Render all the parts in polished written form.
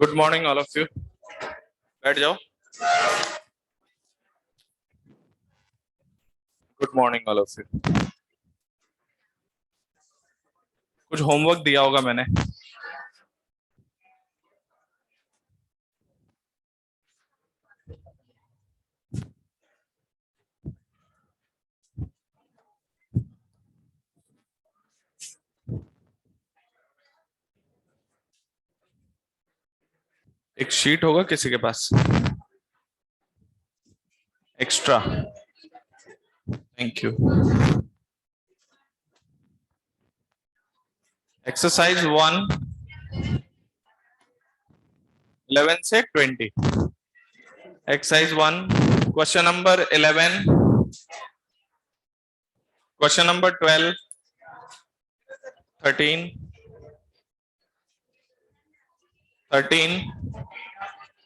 Good morning all of you. बैठ जाओ। Good morning all of you. कुछ homework दिया होगा मैंने। एक शीट होगा किसी के पास एक्स्ट्रा। Thank you. एक्सरसाइज 11 से 20। Exercise 1 question number 11, question number 12, 13,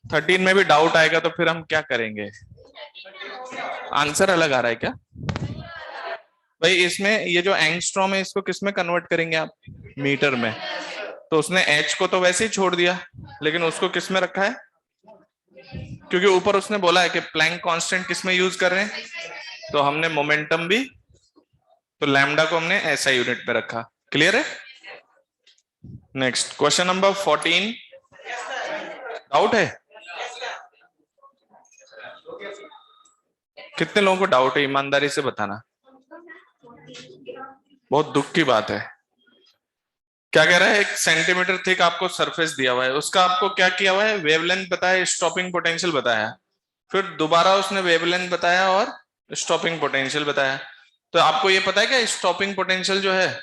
13 में भी डाउट आएगा तो फिर हम क्या करेंगे? आंसर अलग आ रहा है क्या भाई? इसमें ये जो एंगस्ट्रॉम है इसको किस में कन्वर्ट करेंगे आप? मीटर में। तो उसने एच को तो वैसे ही छोड़ दिया, लेकिन उसको किस में रखा है? क्योंकि ऊपर उसने बोला है कि प्लैंक कांस्टेंट किस में यूज कर रहे हैं, तो हमने मोमेंटम भी, तो लैम्डा को हमने ऐसा यूनिट पे रखा। क्लियर है? Next question number 14। डाउट है? कितने लोगों को डाउट है? ईमानदारी से बताना। बहुत दुख की बात है। क्या कह रहा है? 1 सेंटीमीटर थिक आपको सरफेस दिया हुआ है, उसका आपको क्या किया हुआ है? वेवलेंथ बताया, स्टॉपिंग पोटेंशियल बताया, फिर दोबारा उसने वेवलेंथ बताया और स्टॉपिंग पोटेंशियल बताया। तो आपको ये पता है क्या, स्टॉपिंग पोटेंशियल जो है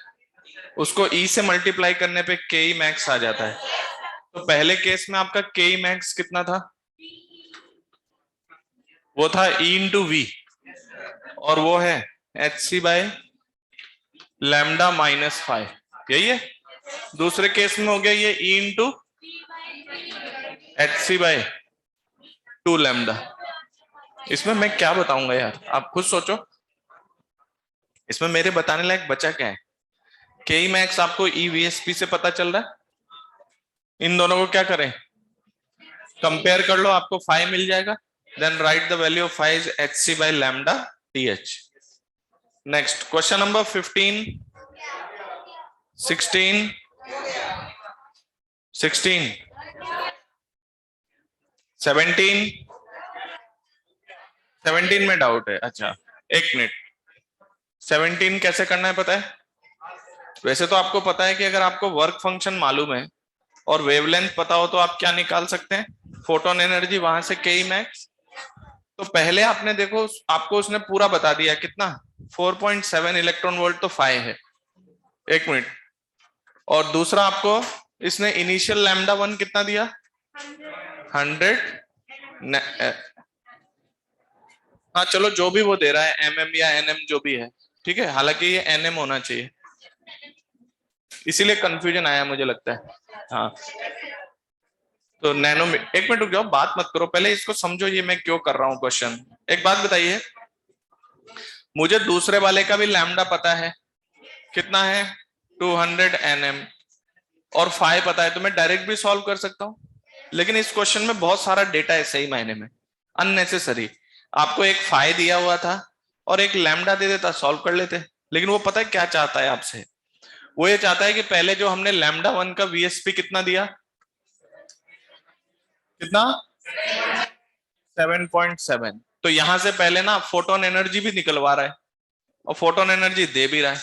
उसको ई से मल्टीप्लाई करने पे के ई मैक्स आ जाता है। तो पहले केस में आपका के ई मैक्स कितना था? वो था ई इंटू वी, और वो है H C by lambda minus 5। यही है। दूसरे केस में हो गया ये E into H C by 2 lambda. इसमें मैं क्या बताऊंगा यार, आप खुद सोचो। इसमें मेरे बताने लायक बचा क्या है? के ई मैक्स आपको ई वी एस पी से पता चल रहा है। इन दोनों को क्या करें? कंपेयर कर लो, आपको 5 मिल जाएगा। Then write the value of 5 is H C by lambda T H. Next question number 15, 16, 16, 17, 17 में डाउट है। अच्छा एक मिनट, 17 कैसे करना है पता है? वैसे तो आपको पता है कि अगर आपको वर्क फंक्शन मालूम है और वेवलेंथ पता हो तो आप क्या निकाल सकते हैं? फोटोन एनर्जी, वहां से के ई मैक्स। तो पहले आपने देखो, आपको उसने पूरा बता दिया कितना, 4.7 इलेक्ट्रॉन वोल्ट, तो 5 है। एक मिनट। और दूसरा आपको इसने इनिशियल लैम्डा 1 कितना दिया? 100। हाँ चलो, जो भी वो दे रहा है, एम या एनएम जो भी है, ठीक है। हालांकि ये एनएम होना चाहिए, इसीलिए कंफ्यूजन आया मुझे लगता है। हाँ तो नैनो, एक मिनट रुक जाओ, बात मत करो, पहले इसको समझो ये मैं क्यों कर रहा हूँ क्वेश्चन। एक बात बताइए, मुझे दूसरे वाले का भी लैम्डा पता है, कितना है? 200 एनएम, और 5 पता है, तो मैं डायरेक्ट भी सॉल्व कर सकता हूँ। लेकिन इस क्वेश्चन में बहुत सारा डेटा है, सही मायने में अननेसेसरी। आपको एक 5 दिया हुआ था और एक लैम्डा दे देता, सॉल्व कर लेते। लेकिन वो पता है क्या चाहता है आपसे? वो ये चाहता है कि पहले जो हमने लैम्डा 1 का वीएसपी कितना दिया, कितना? 7.7। तो यहां से पहले ना फोटोन एनर्जी भी निकलवा रहा है और फोटोन एनर्जी दे भी रहा है।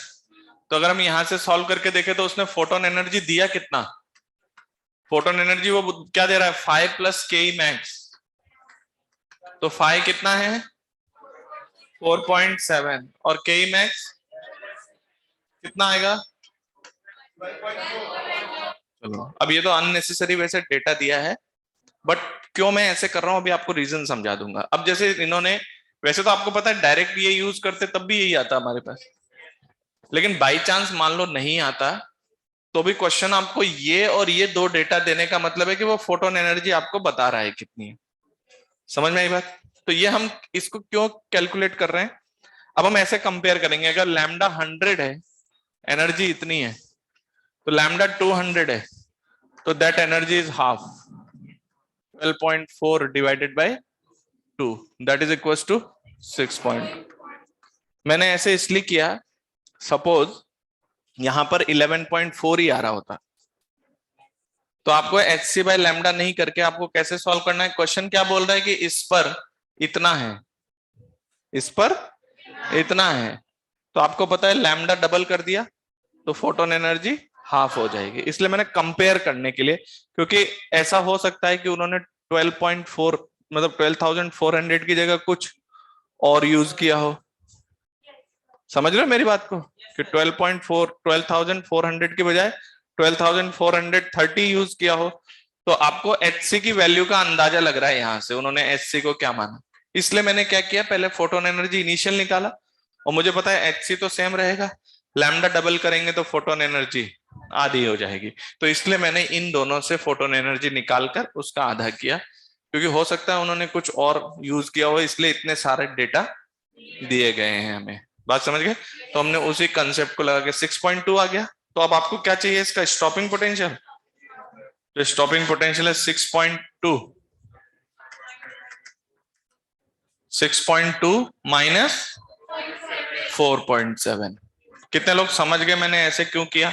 तो अगर हम यहां से सॉल्व करके देखें तो उसने फोटोन एनर्जी दिया कितना? फोटोन एनर्जी वो क्या दे रहा है? 5 प्लस के ई मैक्स। तो 5 कितना है? 4.7, और के ई मैक्स कितना आएगा? चलो, अब ये तो अननेसेसरी वैसे डेटा दिया है, बट क्यों मैं ऐसे कर रहा हूं अभी आपको रीजन समझा दूंगा। अब जैसे इन्होंने, वैसे तो आपको पता है डायरेक्ट ये यूज करते तब भी यही आता हमारे पास, लेकिन बाई चांस मान लो नहीं आता, तो भी क्वेश्चन आपको ये और ये दो डेटा देने का मतलब है कि वो फोटोन एनर्जी आपको बता रहा है कितनी है। समझ में आई बात? तो ये हम इसको क्यों कैलकुलेट कर रहे हैं? अब हम ऐसे कंपेयर करेंगे, अगर लैम्डा 100 है, एनर्जी इतनी है, तो लैम्डा 200 है, तो that energy is half. 12.4 divided by 2 that is equals to 6 point. मैंने ऐसे इसलिए किया, सपोज यहां पर 11.4 ही आ रहा होता तो आपको HC बाय लैम्डा नहीं करके आपको कैसे सॉल्व करना है। क्वेश्चन क्या बोल रहा है कि इस पर इतना है, इस पर इतना है, तो आपको पता है लैम्डा डबल कर दिया तो फोटोन एनर्जी हाफ हो जाएगी। इसलिए मैंने कंपेयर करने के लिए, क्योंकि ऐसा हो सकता है कि उन्होंने 12.4 मतलब 12,400 की जगह कुछ और यूज किया हो। समझ रहे हो मेरी बात को कि 12,400 की बजाय 12,430 यूज किया हो, तो आपको HC की वैल्यू का अंदाजा लग रहा है यहां से उन्होंने HC को क्या माना। इसलिए मैंने क्या किया, पहले फोटोन एनर्जी इनिशियल निकाला और मुझे पता है HC तो सेम रहेगा, लैम्डा डबल करेंगे तो फोटोन एनर्जी आधी हो जाएगी, तो इसलिए मैंने इन दोनों से फोटोन एनर्जी निकालकर उसका आधा किया, क्योंकि हो सकता है उन्होंने कुछ और यूज किया हो, इसलिए इतने सारे डेटा दिए गए हैं हमें। बात समझ गए? तो हमने उसी कंसेप्ट को लगा के 6.2 आ गया। तो अब आपको क्या चाहिए, इसका स्टॉपिंग पोटेंशियल। तो स्टॉपिंग पोटेंशियल है 6.2, 6.2 माइनस 4.7। कितने लोग समझ गए मैंने ऐसे क्यों किया?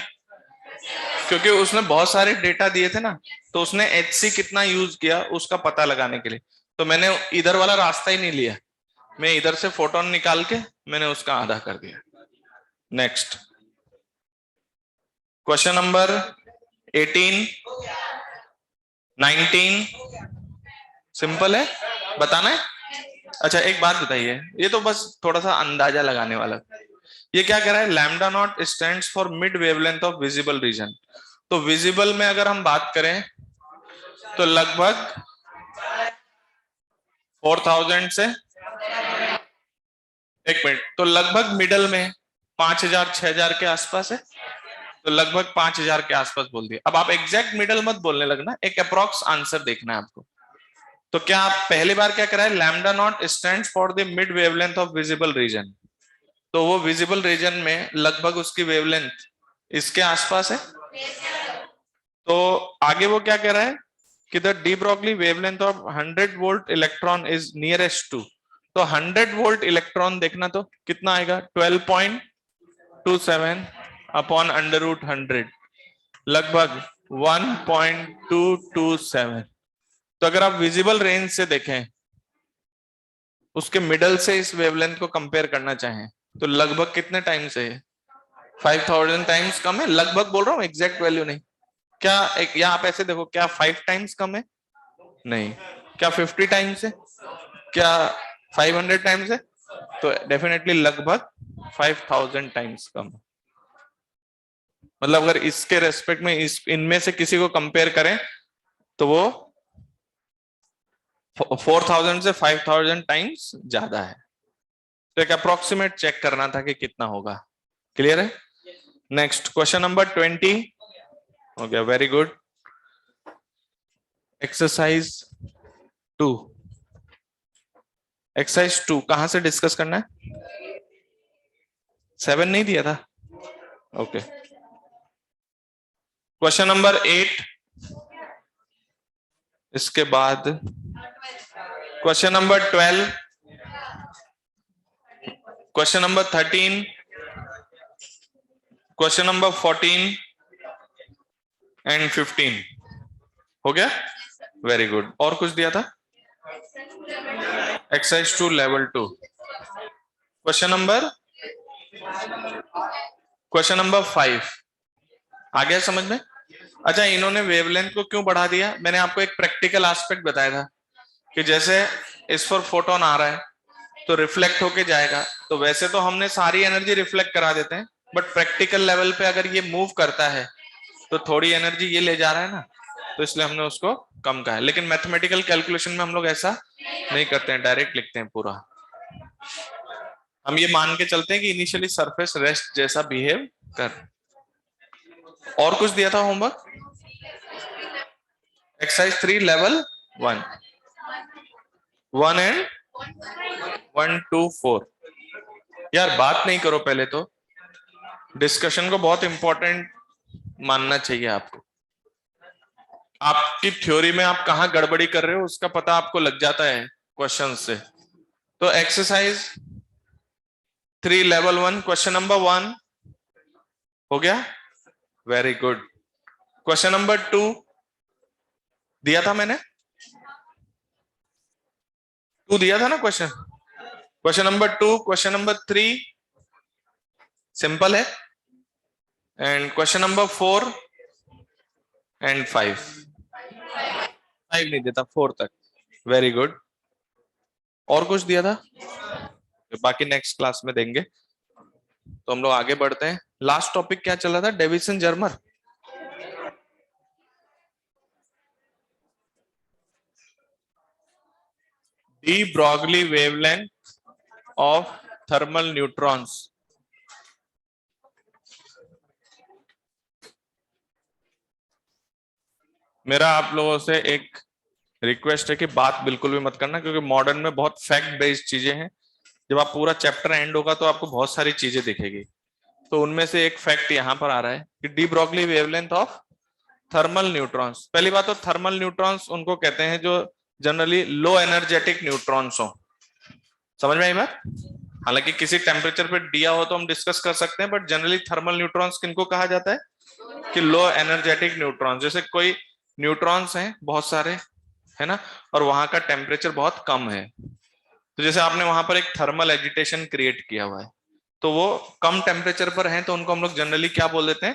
क्योंकि उसने बहुत सारे डेटा दिए थे ना, तो उसने HC कितना यूज किया उसका पता लगाने के लिए, तो मैंने इधर वाला रास्ता ही नहीं लिया, मैं इधर से फोटोन निकाल के मैंने उसका आधा कर दिया। नेक्स्ट क्वेश्चन नंबर 18, 19 सिंपल है, बताना है। अच्छा एक बात बताइए, ये तो बस थोड़ा सा अंदाजा लगाने वाला, ये क्या कह रहा है, lambda naught stands for mid wavelength of visible region. तो विजिबल में अगर हम बात करें तो लगभग 4000 से, एक मिनट, तो लगभग मिडल में 5000 6000 के आसपास है, तो लगभग 5000 के आसपास बोल दिया। अब आप एग्जैक्ट मिडल मत बोलने लगना, एक अप्रॉक्स आंसर देखना है आपको। तो क्या आप पहली बार क्या करा है, lambda naught stands for the mid wavelength of visible region, तो वो विजिबल रीजन में लगभग उसकी वेवलेंथ इसके आसपास है। तो आगे वो क्या कह रहा है कि the de Broglie wavelength of 100 volt electron is nearest to, तो 100 वोल्ट इलेक्ट्रॉन देखना तो कितना आएगा, 12.27 अपॉन अंडर रूट 100, लगभग 1.227। तो अगर आप विजिबल रेंज से देखें, उसके मिडल से इस वेवलेंथ को कंपेयर करना चाहें, तो लगभग कितने टाइम से है, 5000 टाइम्स कम है। लगभग बोल रहा हूँ, एग्जैक्ट वैल्यू नहीं। क्या एक, या आप ऐसे देखो, क्या 5 टाइम्स कम है, नहीं। क्या 50 टाइम्स है, क्या 500 टाइम्स है, तो डेफिनेटली लगभग 5000 टाइम्स कम है। मतलब अगर इसके रेस्पेक्ट में इनमें से किसी को कंपेयर करें तो वो 4000 से 5000 टाइम्स ज्यादा है। तो एक अप्रोक्सीमेट चेक करना था कि कितना होगा। क्लियर है? नेक्स्ट क्वेश्चन नंबर 20 हो गया, वेरी गुड। एक्सरसाइज 2, एक्सरसाइज 2 कहां से डिस्कस करना है, 7 नहीं दिया था, ओके। क्वेश्चन नंबर 8, इसके बाद question number 12, question number 13, question number 14 and 15 हो गया, वेरी गुड। और कुछ दिया था, एक्सरसाइज 2 लेवल 2, क्वेश्चन नंबर 5 आ गया समझ में। अच्छा, इन्होंने वेवलेंथ को क्यों बढ़ा दिया, मैंने आपको एक प्रैक्टिकल एस्पेक्ट बताया था कि जैसे इस पर फोटोन आ रहा है तो रिफ्लेक्ट होके जाएगा, तो वैसे तो हमने सारी एनर्जी रिफ्लेक्ट करा देते हैं, बट प्रैक्टिकल लेवल पे अगर ये मूव करता है तो थोड़ी एनर्जी ये ले जा रहा है ना, तो इसलिए हमने उसको कम कहा है। लेकिन मैथमेटिकल कैलकुलेशन में हम लोग ऐसा नहीं करते हैं, डायरेक्ट लिखते हैं पूरा। हम ये मान के चलते हैं कि इनिशियली सरफेस रेस्ट जैसा बिहेव कर। और कुछ दिया था होमवर्क, एक्सरसाइज 3 लेवल 1, 1 एंड 1 2 4। यार बात नहीं करो पहले, तो डिस्कशन को बहुत इंपॉर्टेंट मानना चाहिए आपको। आपकी थ्योरी में आप कहाँ गड़बड़ी कर रहे हो उसका पता आपको लग जाता है क्वेश्चन से। तो एक्सरसाइज 3 लेवल 1 क्वेश्चन नंबर 1 हो गया, वेरी गुड। क्वेश्चन नंबर 2 दिया था मैंने, 2 दिया था ना question. Question number 2, question number 3 simple है, एंड क्वेश्चन नंबर 4 एंड 5, 5 नहीं देता 4 तक, वेरी गुड। और कुछ दिया था, बाकी नेक्स्ट क्लास में देंगे। तो हम लोग आगे बढ़ते हैं। लास्ट टॉपिक क्या चला था, Davisson Germer. De Broglie wavelength of thermal neutrons. मेरा आप लोगों से एक रिक्वेस्ट है कि बात बिल्कुल भी मत करना, क्योंकि मॉडर्न में बहुत फैक्ट बेस्ड चीजें हैं। जब आप पूरा चैप्टर एंड होगा तो आपको बहुत सारी चीजें दिखेगी। तो उनमें से एक फैक्ट यहां पर आ रहा है कि D Broglie wavelength of thermal neutrons. पहली बात तो थर्मल न्यूट्रॉन्स उनको कहते हैं जो जनरली लो एनर्जेटिक न्यूट्रॉन्स हो। समझ में आई बात। हालांकि किसी टेम्परेचर पे दिया हो तो हम डिस्कस कर सकते हैं, बट जनरली थर्मल न्यूट्रॉन्स किनको कहा जाता है कि लो एनर्जेटिक न्यूट्रॉन्स। जैसे कोई न्यूट्रॉन्स हैं बहुत सारे, है ना, और वहां का टेम्परेचर बहुत कम है, तो जैसे आपने वहां पर एक थर्मल एजिटेशन क्रिएट किया हुआ है, तो वो कम टेम्परेचर पर है, तो उनको हम लोग जनरली क्या बोल देते हैं,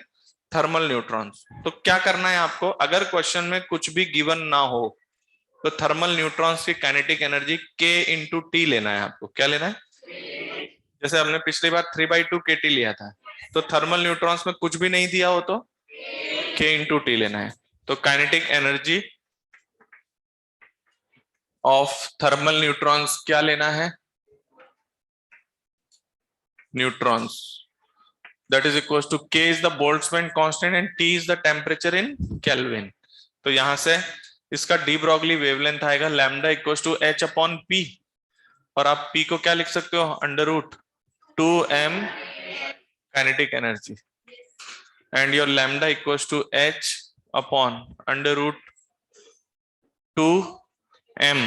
थर्मल न्यूट्रॉन्स। तो क्या करना है आपको, अगर क्वेश्चन में कुछ भी गिवन ना हो तो थर्मल न्यूट्रॉन्स की kinetic energy K into T लेना है आपको। क्या लेना है, जैसे हमने पिछली बार 3/2 KT लिया था, तो थर्मल न्यूट्रॉन्स में कुछ भी नहीं दिया हो तो K इंटू टी लेना है। तो kinetic energy of thermal neutrons क्या लेना है, neutrons, that is equals to K is the Boltzmann constant and T is the temperature in Kelvin। तो यहां से इसका डी ब्रॉगली वेवलेंथ आएगा lambda equals to H upon P, और आप P को क्या लिख सकते हो, under root 2m kinetic energy, and your lambda equals to H upon under root 2m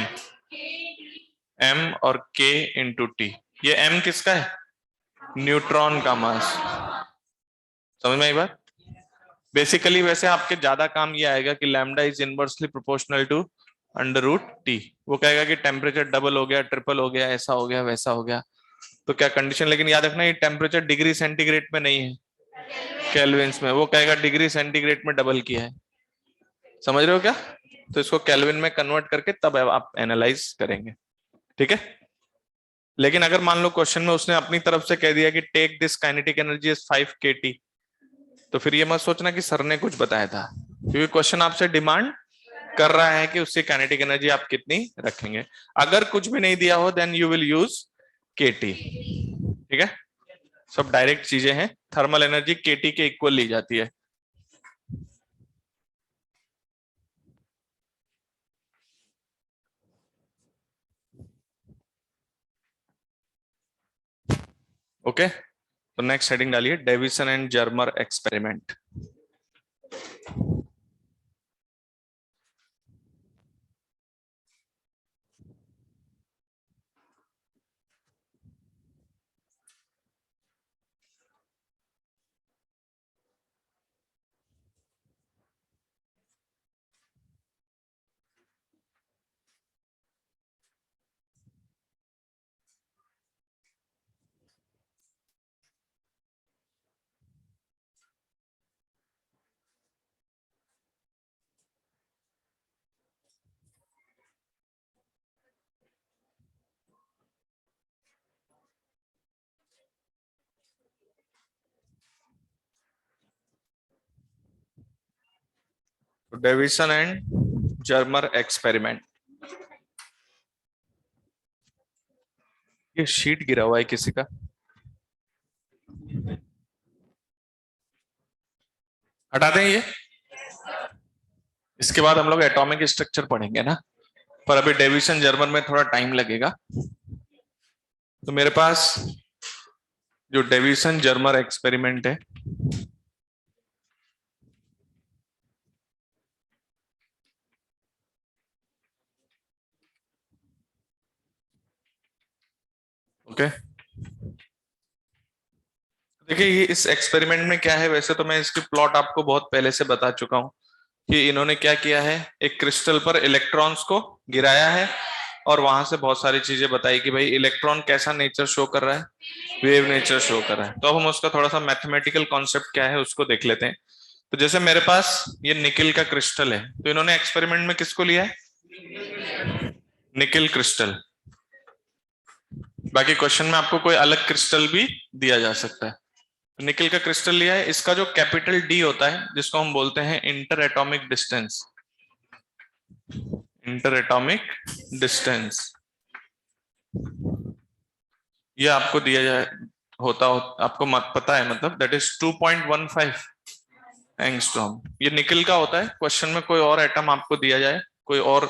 m और K इंटू टी। ये m किसका है, न्यूट्रॉन का मास। समझ में आई बात। बेसिकली वैसे आपके ज्यादा काम ये आएगा कि lambda is inversely proportional to under root T. वो कहेगा कि टेम्परेचर डबल हो गया, ट्रिपल हो गया, ऐसा हो गया, वैसा हो गया, तो क्या कंडीशन। लेकिन याद रखना ये टेम्परेचर डिग्री सेंटीग्रेड में नहीं है, केल्विन्स में। वो कहेगा डिग्री सेंटीग्रेड में डबल किया है। समझ रहे हो क्या। तो इसको केल्विन में कन्वर्ट करके तब आप एनालाइज करेंगे, ठीक है। लेकिन अगर मान लो क्वेश्चन में उसने अपनी तरफ से कह दिया कि take this kinetic energy is 5 kT, तो फिर ये मत सोचना कि सर ने कुछ बताया था, क्योंकि क्वेश्चन आपसे डिमांड कर रहा है कि उससे काइनेटिक एनर्जी आप कितनी रखेंगे। अगर कुछ भी नहीं दिया हो then you will use KT, ठीक है। सब डायरेक्ट चीजें हैं, थर्मल एनर्जी KT के इक्वल ली जाती है। ओके, तो नेक्स्ट हेडिंग डालिए, Davisson and Germer experiment. Davisson and Germer experiment. ये शीट गिरा हुआ है किसी का, हटा दें ये। इसके बाद हम लोग एटॉमिक स्ट्रक्चर पढ़ेंगे ना, पर अभी डेविसन जर्मर में थोड़ा टाइम लगेगा। तो मेरे पास जो डेविसन जर्मर एक्सपेरिमेंट है, ओके, देखिए ये इस एक्सपेरिमेंट में क्या है, वैसे तो मैं इसकी प्लॉट आपको बहुत पहले से बता चुका हूँ कि इन्होंने क्या किया है, एक क्रिस्टल पर इलेक्ट्रॉन्स को गिराया है और वहां से बहुत सारी चीजें बताई कि भाई इलेक्ट्रॉन कैसा नेचर शो कर रहा है, वेव नेचर शो कर रहा है। तो अब हम उसका थोड़ा सा मैथमेटिकल कॉन्सेप्ट क्या है उसको देख लेते हैं। तो जैसे मेरे पास ये निकिल का क्रिस्टल है, तो इन्होंने एक्सपेरिमेंट में किसको लिया है, निकिल क्रिस्टल। बाकी क्वेश्चन में आपको कोई अलग क्रिस्टल भी दिया जा सकता है। निकिल का क्रिस्टल लिया है, इसका जो कैपिटल डी होता है जिसको हम बोलते हैं inter atomic distance, inter atomic distance, ये आपको दिया जाए आपको मत पता है, मतलब दैट इज 2.15 एंगस्ट्रॉम। ये निकिल का होता है। क्वेश्चन में कोई और एटम आपको दिया जाए, कोई और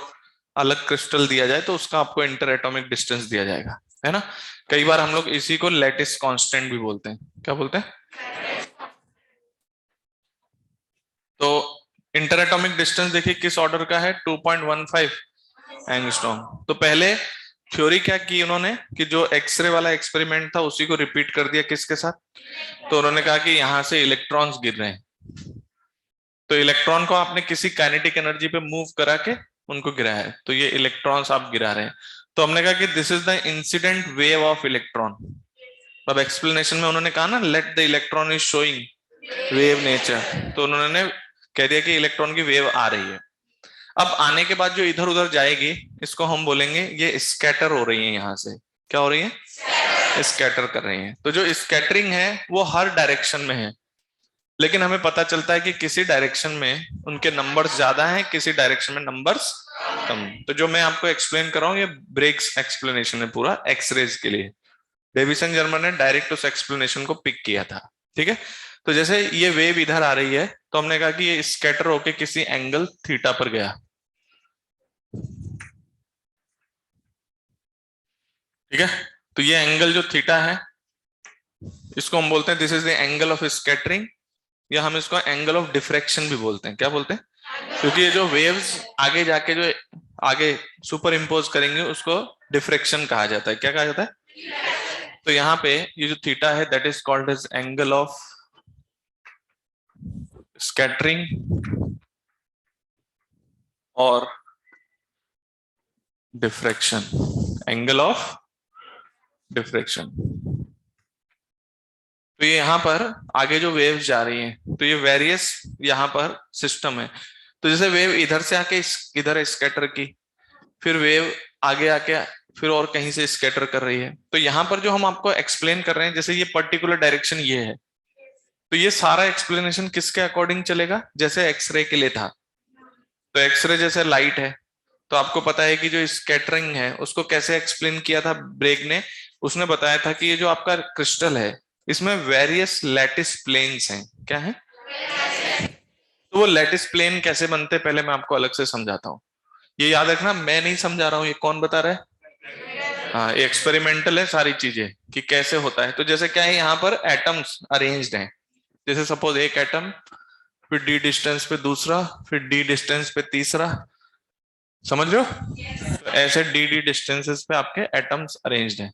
अलग क्रिस्टल दिया जाए, तो उसका आपको इंटर एटॉमिक डिस्टेंस दिया जाएगा, है ना। कई बार हम लोग इसी को लैटिस कांस्टेंट भी बोलते हैं। क्या बोलते हैं? तो इंटर एटॉमिक डिस्टेंस देखिए किस ऑर्डर का है, 2.15 एंगस्ट्रॉम। तो पहले थ्योरी क्या की उन्होंने कि जो एक्सरे वाला एक्सपेरिमेंट था उसी को रिपीट कर दिया, किसके साथ, तो उन्होंने कहा कि यहां से इलेक्ट्रॉन्स गिर रहे हैं, तो इलेक्ट्रॉन को आपने किसी काइनेटिक एनर्जी पे मूव करा के उनको गिराया है, तो ये इलेक्ट्रॉन्स आप गिरा रहे हैं। तो हमने कहा कि this is the incident wave of electron. अब एक्सप्लेनेशन में उन्होंने कहा ना, let the electron is showing wave nature, तो उन्होंने कह दिया कि इलेक्ट्रॉन की वेव आ रही है। अब आने के बाद जो इधर उधर जाएगी, इसको हम बोलेंगे ये स्कैटर हो रही है, यहां से क्या हो रही है, स्कैटर कर रही है। तो जो स्कैटरिंग है वो हर डायरेक्शन में है, लेकिन हमें पता चलता है कि किसी डायरेक्शन में उनके नंबर्स ज्यादा हैं, किसी डायरेक्शन में नंबर्स कम। तो जो मैं आपको एक्सप्लेन कर रहा हूँ ये ब्रेक्स एक्सप्लेनेशन है पूरा एक्सरेज के लिए। डेविसन जर्मन ने डायरेक्ट उस एक्सप्लेनेशन को पिक किया था, ठीक है। तो जैसे ये वेव इधर आ रही है, तो हमने कहा कि ये स्कैटर होके किसी एंगल थीटा पर गया, ठीक है। तो ये एंगल जो थीटा है, इसको हम बोलते हैं this is the angle of scattering, या हम इसको एंगल ऑफ डिफ्रैक्शन भी बोलते हैं। क्या बोलते हैं? क्योंकि ये जो वेव्स आगे जाके जो आगे सुपर इम्पोज करेंगे उसको डिफ्रैक्शन कहा जाता है। क्या कहा जाता है? तो यहाँ पे ये जो थीटा है that is called as angle of scattering और डिफ्रैक्शन, एंगल ऑफ डिफ्रैक्शन। तो ये यहाँ पर आगे जो वेव्स जा रही हैं, तो ये वेरियस यहाँ पर सिस्टम है। तो जैसे वेव इधर से आके इधर स्कैटर की, फिर वेव आगे आके फिर और कहीं से स्कैटर कर रही है। तो यहाँ पर जो हम आपको एक्सप्लेन कर रहे हैं, जैसे ये पर्टिकुलर डायरेक्शन ये है, तो ये सारा एक्सप्लेनेशन किसके अकॉर्डिंग चलेगा, जैसे एक्सरे के लिए था। तो एक्सरे जैसे लाइट है, तो आपको पता है कि जो स्कैटरिंग है उसको कैसे एक्सप्लेन किया था ब्रेग ने। उसने बताया था कि ये जो आपका क्रिस्टल है इसमें वेरियस लैटिस प्लेन्स हैं। क्या है? तो वो लैटिस प्लेन कैसे बनते हैं पहले मैं आपको अलग से समझाता हूँ। ये याद रखना, मैं नहीं समझा रहा हूँ, ये कौन बता रहा है? हाँ, एक्सपेरिमेंटल है सारी चीजें कि कैसे होता है। तो जैसे क्या है, यहाँ पर एटम्स अरेंज्ड हैं। जैसे सपोज एक एटम, फिर डी डिस्टेंस पे दूसरा, फिर डी डिस्टेंस पे तीसरा, समझ रहे हो? तो ऐसे डी डी डिस्टेंसेस पे आपके एटम्स अरेंज्ड हैं।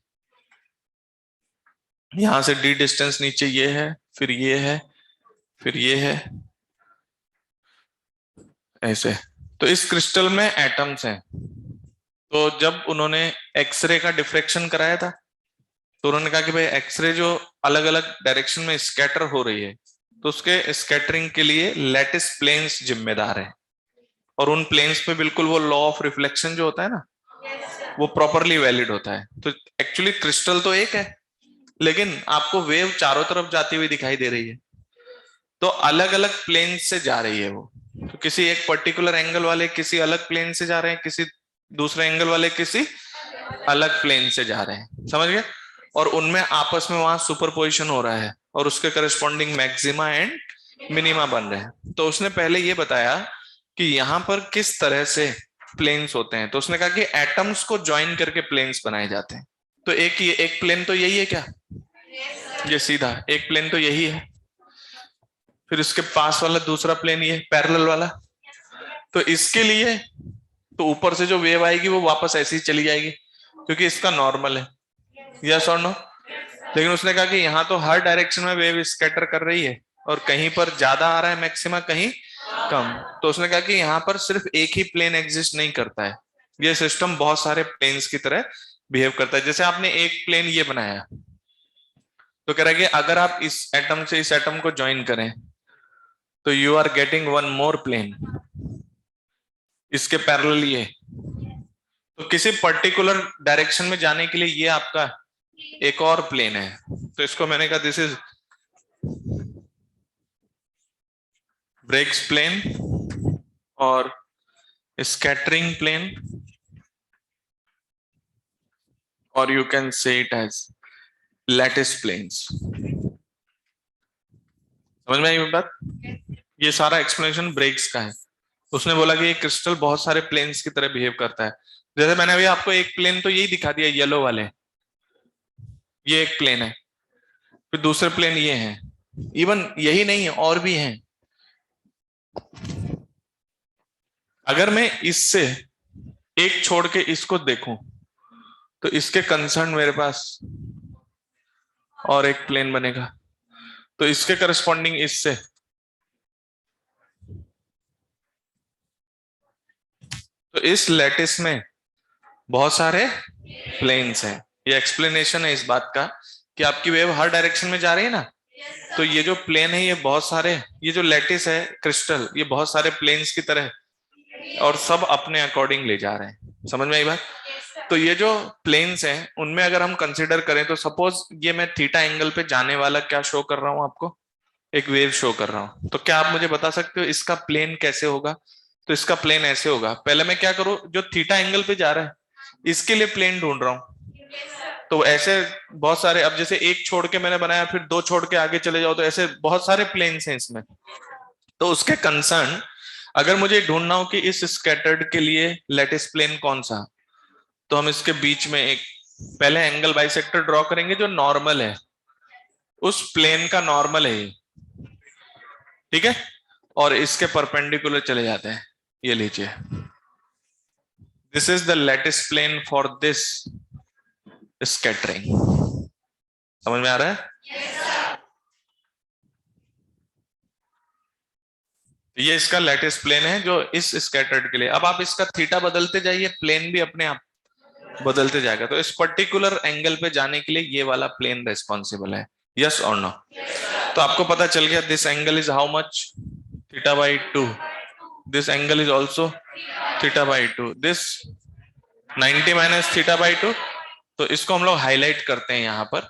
यहां से डी डिस्टेंस नीचे ये है, फिर ये है, फिर ये है, ऐसे। तो इस क्रिस्टल में एटम्स हैं। तो जब उन्होंने एक्सरे का डिफ्रैक्शन कराया था, तो उन्होंने कहा कि भाई एक्सरे जो अलग अलग डायरेक्शन में स्कैटर हो रही है, तो उसके स्कैटरिंग के लिए लैटिस प्लेन्स जिम्मेदार है। और उन प्लेन्स पे बिल्कुल वो लॉ ऑफ रिफ्लेक्शन जो होता है ना, वो प्रॉपरली वैलिड होता है। तो एक्चुअली क्रिस्टल तो एक है, लेकिन आपको वेव चारों तरफ जाती हुई दिखाई दे रही है, तो अलग अलग प्लेन से जा रही है वो। तो किसी एक पर्टिकुलर एंगल वाले किसी अलग प्लेन से जा रहे हैं, किसी दूसरे एंगल वाले किसी अलग प्लेन से जा रहे हैं, समझ गए। और उनमें आपस में वहां सुपरपोजिशन हो रहा है और उसके करस्पॉन्डिंग मैक्सिमा एंड मिनिमा बन रहे हैं। तो उसने पहले ये बताया कि यहाँ पर किस तरह से प्लेन्स होते हैं। तो उसने कहा कि एटम्स को ज्वाइन करके प्लेन्स बनाए जाते हैं। तो एक प्लेन तो यही है क्या, ये सीधा एक प्लेन तो यही है, फिर उसके पास वाला दूसरा प्लेन ये पैरेलल वाला। तो इसके लिए तो ऊपर से जो वेव आएगी वो वापस ऐसे ही चली जाएगी क्योंकि इसका नॉर्मल है। यस और नो? लेकिन उसने कहा कि यहाँ तो हर डायरेक्शन में वेव स्कैटर कर रही है और कहीं पर ज्यादा आ रहा है मैक्सिमा, कहीं कम। तो उसने कहा कि यहाँ पर सिर्फ एक ही प्लेन एग्जिस्ट नहीं करता है, ये सिस्टम बहुत सारे प्लेन्स की तरह बिहेव करता है। जैसे आपने एक प्लेन ये बनाया, तो कह रहा है कि अगर आप इस एटम से इस एटम को ज्वाइन करें तो you are getting one more plane, इसके पैरेलल ये। तो किसी पर्टिकुलर डायरेक्शन में जाने के लिए ये आपका एक और प्लेन है, तो इसको मैंने कहा दिस इज ब्रेक्स प्लेन और स्कैटरिंग प्लेन, और you can say it as lattice planes. समझ में आई बात? ये सारा एक्सप्लेनेशन ब्रेक्स का है। उसने बोला कि ये क्रिस्टल बहुत सारे प्लेन्स की तरह बिहेव करता है। जैसे मैंने अभी आपको एक प्लेन तो यही दिखा दिया, येलो वाले, ये एक प्लेन है, फिर दूसरे प्लेन ये हैं, इवन यही नहीं है और भी हैं। अगर मैं इससे एक छोड़ के इसको देखूं तो इसके कंसर्न मेरे पास और एक प्लेन बनेगा, तो इसके करस्पॉन्डिंग इससे, तो इस लैटिस में बहुत सारे प्लेन्स हैं। ये एक्सप्लेनेशन है इस बात का कि आपकी वेव हर डायरेक्शन में जा रही है ना, तो ये जो प्लेन है ये बहुत सारे, ये जो लैटिस है क्रिस्टल, ये बहुत सारे प्लेन्स की तरह और सब अपने अकॉर्डिंग ले जा रहे हैं। समझ में आई बात? तो ये जो प्लेन्स हैं उनमें अगर हम कंसिडर करें तो सपोज ये मैं थीटा एंगल पे जाने वाला क्या शो कर रहा हूं आपको, एक वेव शो कर रहा हूं, तो क्या आप मुझे बता सकते हो इसका प्लेन कैसे होगा? तो इसका प्लेन ऐसे होगा। पहले मैं क्या करूं, जो थीटा एंगल पे जा रहा है इसके लिए प्लेन ढूंढ रहा हूं। तो ऐसे बहुत सारे, अब जैसे एक छोड़ के मैंने बनाया फिर दो छोड़ के आगे चले जाओ, तो ऐसे बहुत सारे प्लेन्स हैं इसमें। तो उसके कंसर्न अगर मुझे ढूंढना हो कि इस स्कैटर्ड के लिए लैटिस प्लेन कौन सा, तो हम इसके बीच में एक पहले एंगल बाइसेक्टर ड्रॉ करेंगे जो नॉर्मल है, उस प्लेन का नॉर्मल है ये, ठीक है, और इसके परपेंडिकुलर चले जाते हैं। ये लीजिए, this is the lattice plane for this scattering. समझ में आ रहा है? ये इसका लैटिस प्लेन है जो इस स्कैटर्ड के लिए। अब आप इसका थीटा बदलते जाइए, प्लेन भी अपने आप बदलते जाएगा। तो इस पर्टिकुलर एंगल पे जाने के लिए ये वाला प्लेन रेस्पॉन्सिबल है। यस और नो? तो आपको पता चल गया this angle is how much, theta by 2। This angle is also theta by 2, this 90 minus theta by 2। तो इसको हम लोग हाईलाइट करते हैं यहां पर,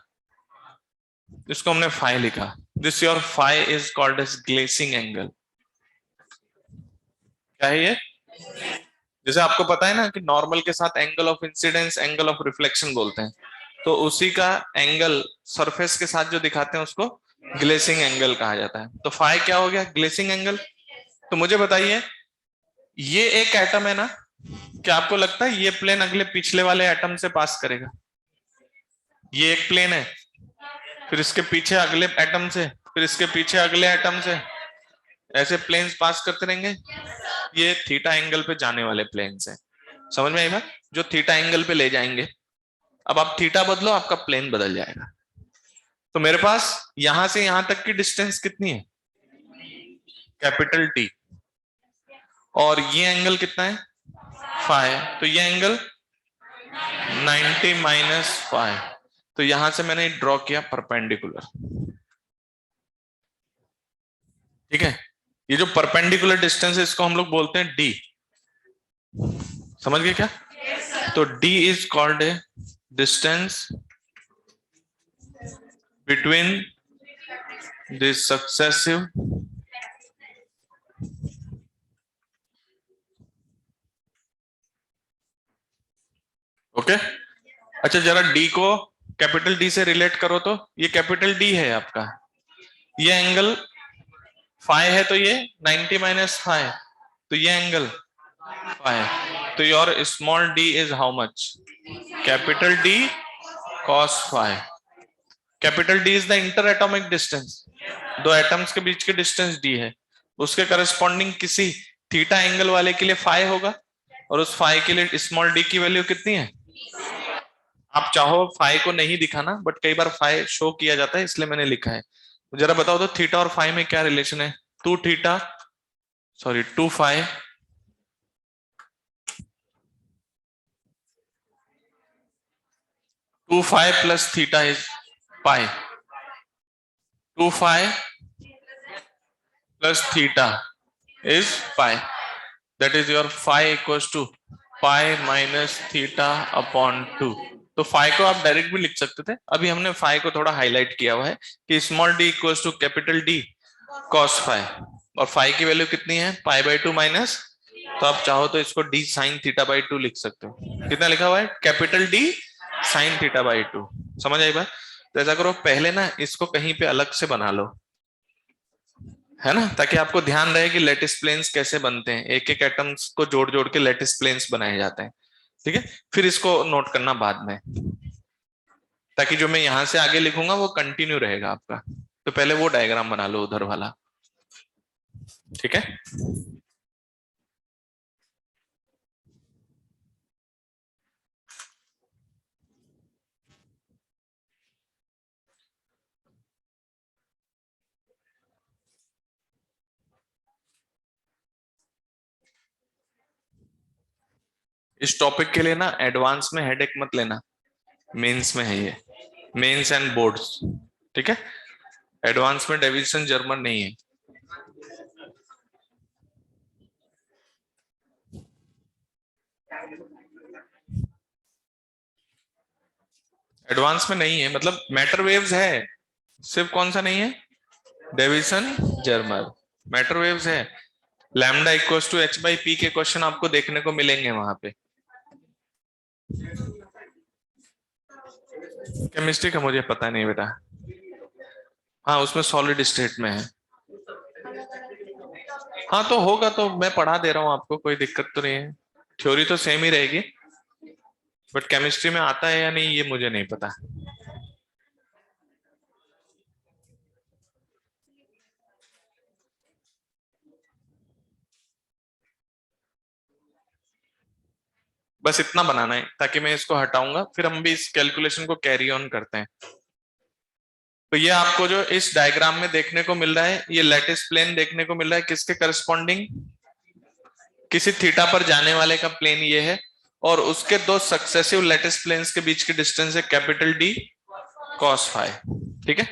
इसको हमने फाई लिखा। This your phi is called as glancing angle. क्या है ये? जैसे आपको पता है ना कि नॉर्मल के साथ angle of incidence, angle of reflection बोलते हैं, तो उसी का एंगल सरफेस के साथ जो दिखाते हैं उसको ग्लेसिंग एंगल कहा जाता है। तो फाई क्या हो गया? Glazing angle. तो मुझे बताइए, ये एक एटम है ना, क्या आपको लगता है ये प्लेन अगले पिछले वाले एटम से पास करेगा? ये एक प्लेन है, फिर इसके पीछे अगले एटम से, फिर इसके पीछे अगले एटम से, ऐसे प्लेन्स पास करते रहेंगे। ये थीटा एंगल पे जाने वाले प्लेन्स हैं। समझ में आई बात? जो थीटा एंगल पे ले जाएंगे। अब आप थीटा बदलो, आपका प्लेन बदल जाएगा। तो मेरे पास यहां से यहां तक की डिस्टेंस कितनी है? Capital T. और ये एंगल कितना है? फाई। तो ये एंगल 90 माइनस फाई। तो यहां से मैंने ड्रॉ किया परपेंडिकुलर, ठीक है। ये जो परपेंडिकुलर डिस्टेंस है इसको हम लोग बोलते हैं डी। समझ गए क्या? तो D is called a distance between this successive okay. अच्छा, जरा डी को कैपिटल डी से रिलेट करो, तो ये कैपिटल डी है आपका, ये एंगल फाई है, तो ये 90 माइनस फाई, तो ये एंगल फाई। तो your small D is how much? Capital D cos phi. Capital D is the interatomic distance, दो एटम्स के बीच की डिस्टेंस डी है, उसके करस्पॉन्डिंग किसी थीटा एंगल वाले के लिए फाई होगा, और उस फाई के लिए स्मॉल डी की वैल्यू कितनी है? आप चाहो फाई को नहीं दिखाना, बट कई बार फाई शो किया जाता है, इसलिए मैंने लिखा है। तो जरा बताओ तो थीटा और फाई में क्या रिलेशन है? Two theta, sorry two phi, two phi plus theta is pi, two phi plus theta is pi, that is your phi equals to pi minus theta upon two. तो phi को आप direct भी लिख सकते थे, अभी हमने फाई को थोड़ा हाईलाइट किया हुआ है कि small D equals to capital D cos phi, और फाई की वैल्यू कितनी है? पाई बाई टू माइनस, तो आप चाहो तो इसको D sine theta by to लिख सकते हो। कितना लिखा हुआ है? Capital D sine theta by to. समझ आई बात? तो ऐसा करो, पहले ना इसको कहीं पे अलग से बना लो, है ना, ताकि आपको ध्यान रहे कि लेटिस प्लेन्स कैसे बनते हैं, एक एक एटम्स को जोड़ जोड़ के लेटिस प्लेन्स बनाए जाते हैं। ठीक है, फिर इसको नोट करना बाद में, ताकि जो मैं यहां से आगे लिखूंगा वो कंटिन्यू रहेगा आपका। तो पहले वो डायग्राम बना लो उधर वाला। ठीक है, इस टॉपिक के लिए ना एडवांस में हेडेक मत लेना, मेंस में है ये, मेंस एंड बोर्ड्स। ठीक है, एडवांस में डेविएशन जर्मन नहीं है, एडवांस में नहीं है, मतलब मैटर वेव्स है, सिर्फ कौन सा नहीं है? Deviation German. मैटर वेव्स है, lambda equals to H by P के क्वेश्चन आपको देखने को मिलेंगे वहां पे। केमिस्ट्री का मुझे पता नहीं बेटा, हाँ उसमें सॉलिड स्टेट में है। हाँ तो होगा, तो मैं पढ़ा दे रहा हूँ आपको, कोई दिक्कत तो नहीं है, थ्योरी तो सेम ही रहेगी, बट केमिस्ट्री में आता है या नहीं ये मुझे नहीं पता। बस इतना बनाना है, ताकि मैं इसको हटाऊंगा, फिर हम भी इस कैलकुलेशन को कैरी ऑन करते हैं। तो ये आपको जो इस डायग्राम में देखने को मिल रहा है, ये लैटिस प्लेन देखने को मिल रहा है, किसके करस्पॉन्डिंग? किसी थीटा पर जाने वाले का प्लेन ये है, और उसके दो सक्सेसिव लैटिस प्लेन्स के बीच की डिस्टेंस है कैपिटल डी कॉस फाई। ठीक है,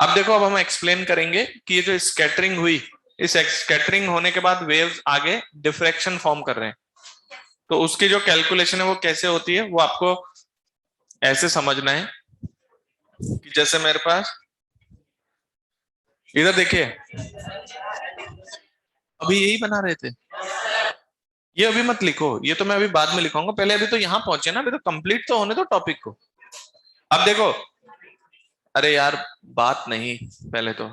अब देखो, अब हम एक्सप्लेन करेंगे कि ये जो स्कैटरिंग हुई, इस स्कैटरिंग होने के बाद वेव्स आगे डिफ्रैक्शन फॉर्म कर रहे हैं, तो उसकी जो कैलकुलेशन है वो कैसे होती है, वो आपको ऐसे समझना है कि जैसे मेरे पास, इधर देखिए, अभी यही बना रहे थे, ये अभी मत लिखो, ये तो मैं अभी बाद में लिखूंगा, पहले अभी तो यहाँ पहुंचे ना, अभी तो कंप्लीट तो होने दो टॉपिक को। अब देखो, अरे यार बात नहीं, पहले तो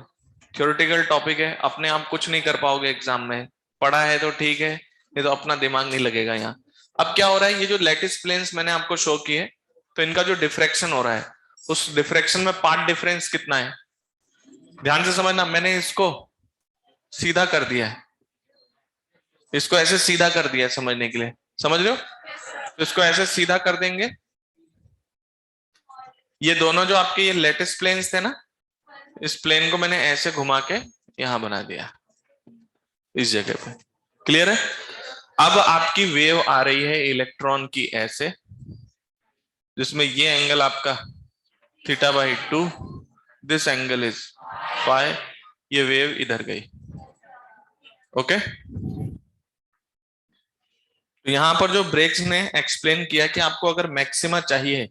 थ्योरेटिकल टॉपिक है, अपने आप कुछ नहीं कर पाओगे एग्जाम में, पढ़ा है तो ठीक है, ये तो अपना दिमाग नहीं लगेगा यहाँ। अब क्या हो रहा है, ये जो लैटिस प्लेन्स मैंने आपको शो किए, तो इनका जो डिफ्रैक्शन हो रहा है, उस डिफ्रैक्शन में पार्ट डिफरेंस कितना है? ध्यान से समझना, मैंने इसको सीधा कर दिया है, इसको ऐसे सीधा कर दिया है समझने के लिए, समझ रहे हो? तो इसको ऐसे सीधा कर देंगे, ये दोनों जो आपके ये लेटेस्ट प्लेन्स थे ना, इस प्लेन को मैंने ऐसे घुमा के यहां बना दिया इस जगह पे। क्लियर है? अब आपकी वेव आ रही है इलेक्ट्रॉन की ऐसे, जिसमें ये एंगल आपका theta by two, this angle is phi, ये वेव इधर गई। ओके, तो यहां पर जो ब्रेक्स ने एक्सप्लेन किया कि आपको अगर मैक्सिमा चाहिए,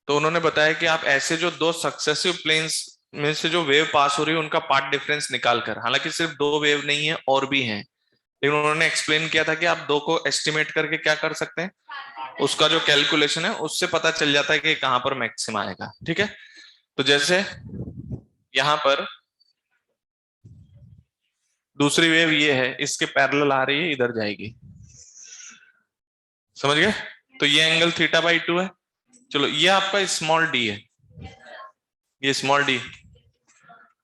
तो उन्होंने बताया कि आप ऐसे जो दो सक्सेसिव प्लेन्स में से जो वेव पास हो रही है उनका पार्ट डिफरेंस निकाल कर, हालांकि सिर्फ दो वेव नहीं है और भी हैं, लेकिन उन्होंने एक्सप्लेन किया था कि आप दो को एस्टिमेट करके क्या कर सकते हैं, उसका जो कैलकुलेशन है उससे पता चल जाता है कि कहां पर मैक्सिमा आएगा। ठीक है, तो जैसे यहां पर दूसरी वेव ये है, इसके पैरेलल आ रही है, इधर जाएगी, समझ गए? तो ये एंगल थीटा बाई टू है, चलो ये आपका स्मॉल डी है, ये स्मॉल डी,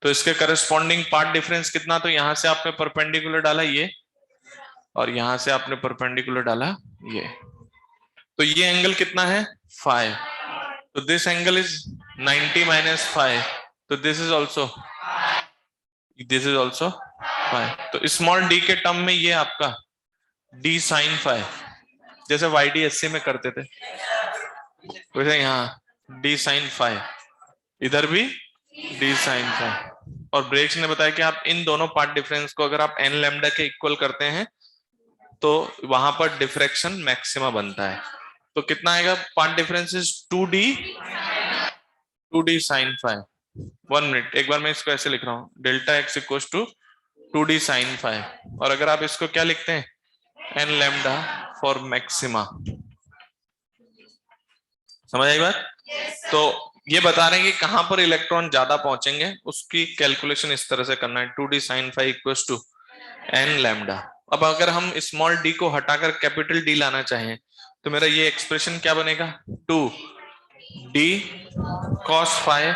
तो इसके करस्पॉन्डिंग पार्ट डिफरेंस कितना, तो यहां से आपने परपेंडिकुलर डाला ये, और यहां से आपने परपेंडिकुलर डाला ये, तो ये एंगल कितना है? फाइव। तो दिस एंगल इज 90 माइनस 5, तो दिस इज ऑल्सो 5। तो स्मॉल डी के टर्म में ये आपका डी साइन 5, जैसे वाई डी एस सी में करते थे वैसे यहाँ डी साइन 5, इधर भी डी साइन 5। और ब्रेक्स ने बताया कि आप इन दोनों पार्ट डिफरेंस को अगर आप एन लैम्डा के इक्वल करते हैं तो वहां पर डिफ्रैक्शन मैक्सिमा बनता है। तो कितना आएगा? Part difference is 2d sine 5। 1 minute, एक बार मैं इसको ऐसे लिख रहा हूँ, delta X equal to 2d sine 5। और अगर आप इसको क्या लिखते हैं? N lambda for maxima. समझ आई बात? तो ये बता रहे हैं कि कहां पर इलेक्ट्रॉन ज्यादा पहुंचेंगे, उसकी कैलकुलेशन इस तरह से करना है, 2d sine 5 equal to N lambda. अब अगर हम स्मॉल डी को हटाकर कैपिटल डी लाना चाहें तो मेरा ये एक्सप्रेशन क्या बनेगा? 2d cos 5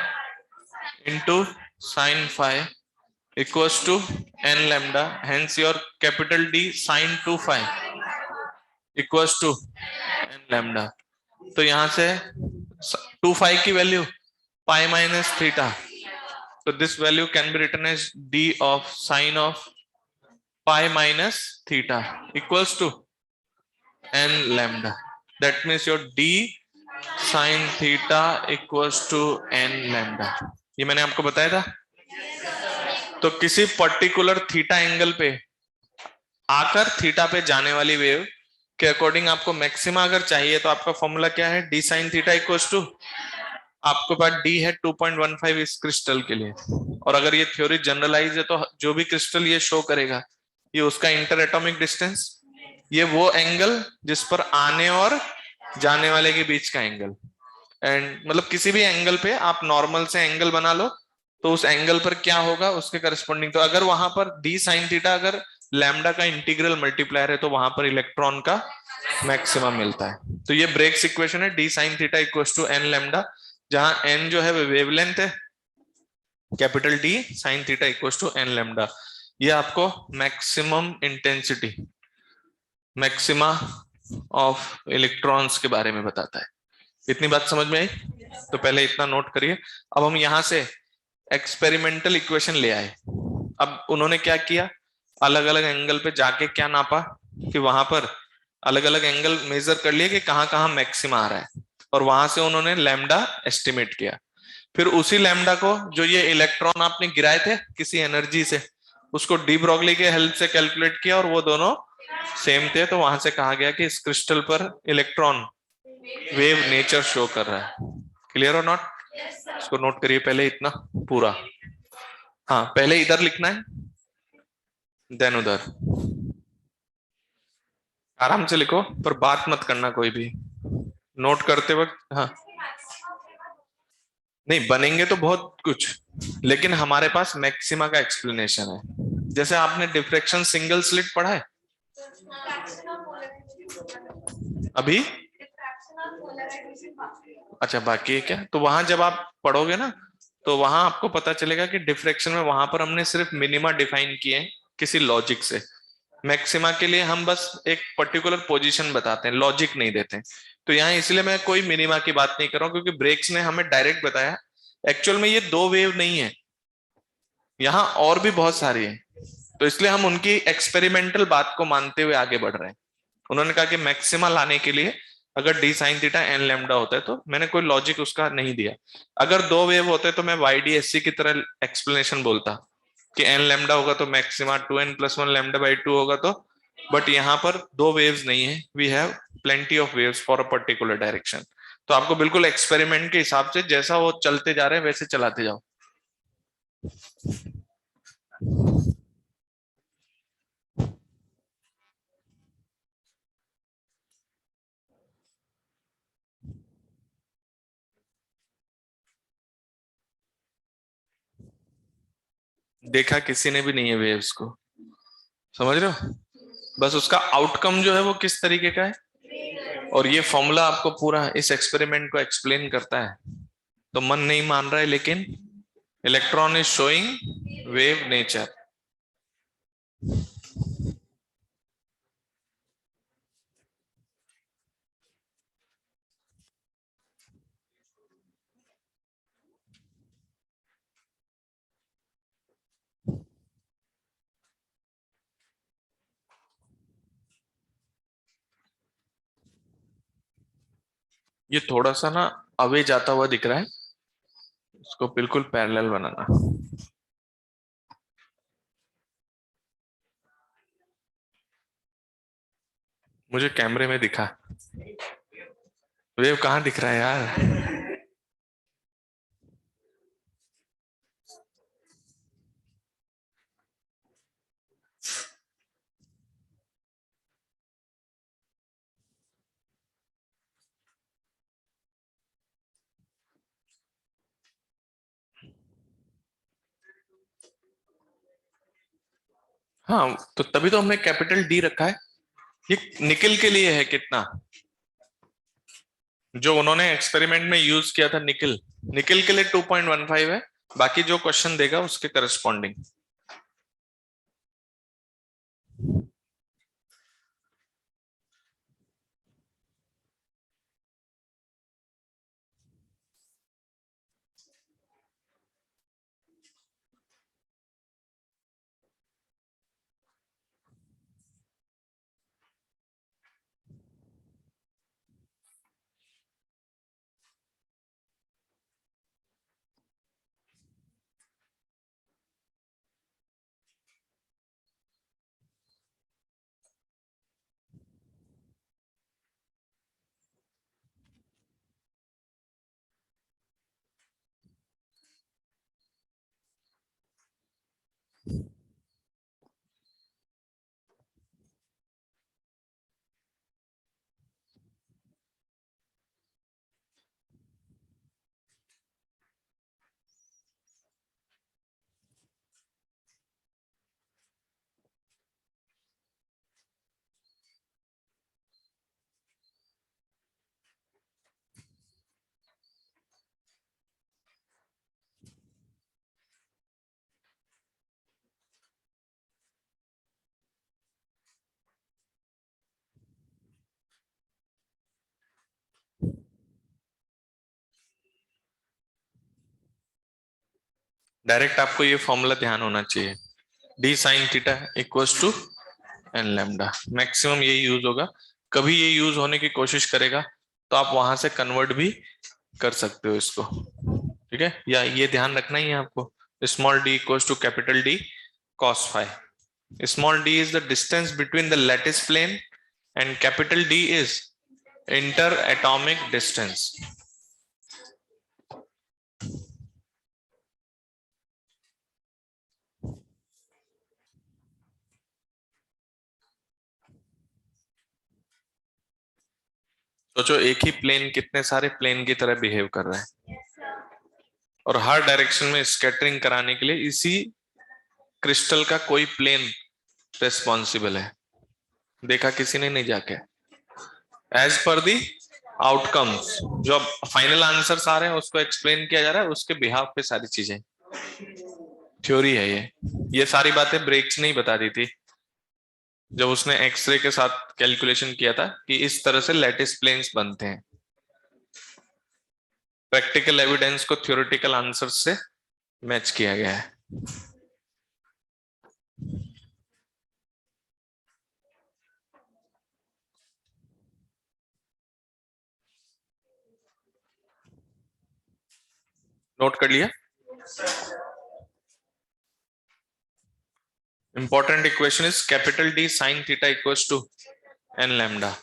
into sine 5 equals to N lambda, hence your capital D sine 2 5 equals to N lambda. तो यहां से 2 5 की वैल्यू पाई माइनस थीटा, तो this value can be written as D of sine of pi minus theta equals to N lambda. That means your D sine theta equals to N lambda. ये मैंने आपको बताया था। तो किसी particular theta angle पे आकर थीटा पे जाने वाली वेव के अकॉर्डिंग आपको मैक्सिमा अगर चाहिए तो आपका फॉर्मूला क्या है? D sine theta equals to, आपके पास डी है 2.15 इस क्रिस्टल के लिए, और अगर ये थ्योरी जनरलाइज है तो जो भी क्रिस्टल ये शो करेगा ये उसका इंटर एटॉमिक डिस्टेंस, ये वो एंगल जिस पर आने और जाने वाले के बीच का एंगल। एंड मतलब किसी भी एंगल पे आप नॉर्मल से एंगल बना लो तो उस एंगल पर क्या होगा उसके करस्पॉन्डिंग। तो अगर वहां पर डी साइन थीटा अगर लैम्डा का इंटीग्रल मल्टीप्लायर है तो वहां पर इलेक्ट्रॉन का मैक्सिमम मिलता है। तो ये ब्रेक्स इक्वेशन है, D sine theta equals to N lambda, जहां एन जो है वेवलेंथ है, capital D sine theta equals to N lambda. ये आपको maximum intensity, maxima of electrons के बारे में बताता है। इतनी बात समझ में आई? तो पहले इतना नोट करिए। अब हम यहां से एक्सपेरिमेंटल इक्वेशन ले आए। अब उन्होंने क्या किया, अलग अलग एंगल पे जाके क्या नापा कि वहां पर अलग अलग एंगल मेजर कर लिए कि कहां कहां मैक्सिमा आ रहा है, और वहां से उन्होंने लैम्डा एस्टिमेट किया। फिर उसी लैम्डा को जो ये इलेक्ट्रॉन आपने गिराए थे किसी एनर्जी से, उसको डी ब्रॉगली के हेल्प से कैलकुलेट किया और वो दोनों सेम थे। तो वहां से कहा गया कि इस क्रिस्टल पर इलेक्ट्रॉन वेव नेचर शो कर रहा है। क्लियर और नॉट? इसको नोट करिए पहले इतना पूरा। हाँ, पहले इधर लिखना है देन उधर, आराम से लिखो पर बात मत करना कोई भी नोट करते वक्त। हाँ, नहीं बनेंगे तो बहुत कुछ, लेकिन हमारे पास मैक्सिमा का एक्सप्लेनेशन है। जैसे आपने डिफ्रैक्शन सिंगल स्लिट पढ़ा है अभी? अच्छा, बाकी है क्या? तो वहां जब आप पढ़ोगे ना तो वहां आपको पता चलेगा कि डिफ्रैक्शन में वहां पर हमने सिर्फ मिनिमा डिफाइन किए हैं किसी लॉजिक से। मैक्सिमा के लिए हम बस एक पर्टिकुलर पोजीशन बताते हैं, लॉजिक नहीं देते। तो यहाँ इसलिए मैं कोई मिनिमा की बात नहीं कर रहा हूँ क्योंकि ब्रेक्स ने हमें डायरेक्ट बताया एक्चुअल में ये दो वेव नहीं है, यहाँ और भी बहुत सारी है। तो इसलिए हम उनकी एक्सपेरिमेंटल बात को मानते हुए आगे बढ़ रहे हैं। उन्होंने कहा कि मैक्सिमा लाने के लिए अगर D sine theta N lambda होता है, तो मैंने कोई लॉजिक उसका नहीं दिया। अगर दो वेव होते तो मैं वाई डी एस सी की तरह एक्सप्लेनेशन बोलता कि एन लैम्डा होगा तो मैक्सिमा 2n+1 लैम्डा बाई 2 होगा। तो बट यहाँ पर दो वेव्स नहीं है, we have plenty of waves for a particular direction. तो आपको बिल्कुल एक्सपेरिमेंट के हिसाब से जैसा वो चलते जा रहे हैं वैसे चलाते जाओ। देखा किसी ने भी नहीं है वेव्स को, समझ रहे हो? बस उसका आउटकम जो है वो किस तरीके का है, और ये फॉर्मूला आपको पूरा इस एक्सपेरिमेंट को एक्सप्लेन करता है। तो मन नहीं मान रहा है लेकिन electron is showing wave nature. ये थोड़ा सा ना अवे जाता हुआ दिख रहा है, इसको बिल्कुल पैरेलल बनाना। मुझे कैमरे में दिखा, वेव कहाँ दिख रहा है यार? हाँ, तो तभी तो हमने कैपिटल डी रखा है। ये निकल के लिए है कितना, जो उन्होंने एक्सपेरिमेंट में यूज किया था निकल, निकल के लिए 2.15 है। बाकी जो क्वेश्चन देगा उसके करस्पॉन्डिंग। डायरेक्ट आपको ये फॉर्मूला ध्यान होना चाहिए, D sine theta equals to N lambda. Maximum यही यूज होगा। कभी ये यूज होने की कोशिश करेगा तो आप वहां से कन्वर्ट भी कर सकते हो इसको, ठीक है? या ये ध्यान रखना ही है आपको, small D equals to capital D cos phi. Small d is the distance between the lattice plane and capital D is interatomic distance. सोचो एक ही प्लेन कितने सारे प्लेन की तरह बिहेव कर रहा है, और हर डायरेक्शन में स्कैटरिंग कराने के लिए इसी क्रिस्टल का कोई प्लेन रेस्पॉन्सिबल है। देखा किसी ने नहीं जाके, एज पर दी आउटकम्स जो फाइनल आंसर्स आ रहे हैं उसको एक्सप्लेन किया जा रहा है उसके बिहाफ पे सारी चीजें। थ्योरी है ये सारी बातें ब्रेक्स नहीं बता दी थी जब उसने एक्सरे के साथ कैलकुलेशन किया था कि इस तरह से लैटिस प्लेन्स बनते हैं। प्रैक्टिकल एविडेंस को थ्योरेटिकल आंसर से मैच किया गया है। नोट कर लिया? Important equation is capital D sine theta equals to N lambda.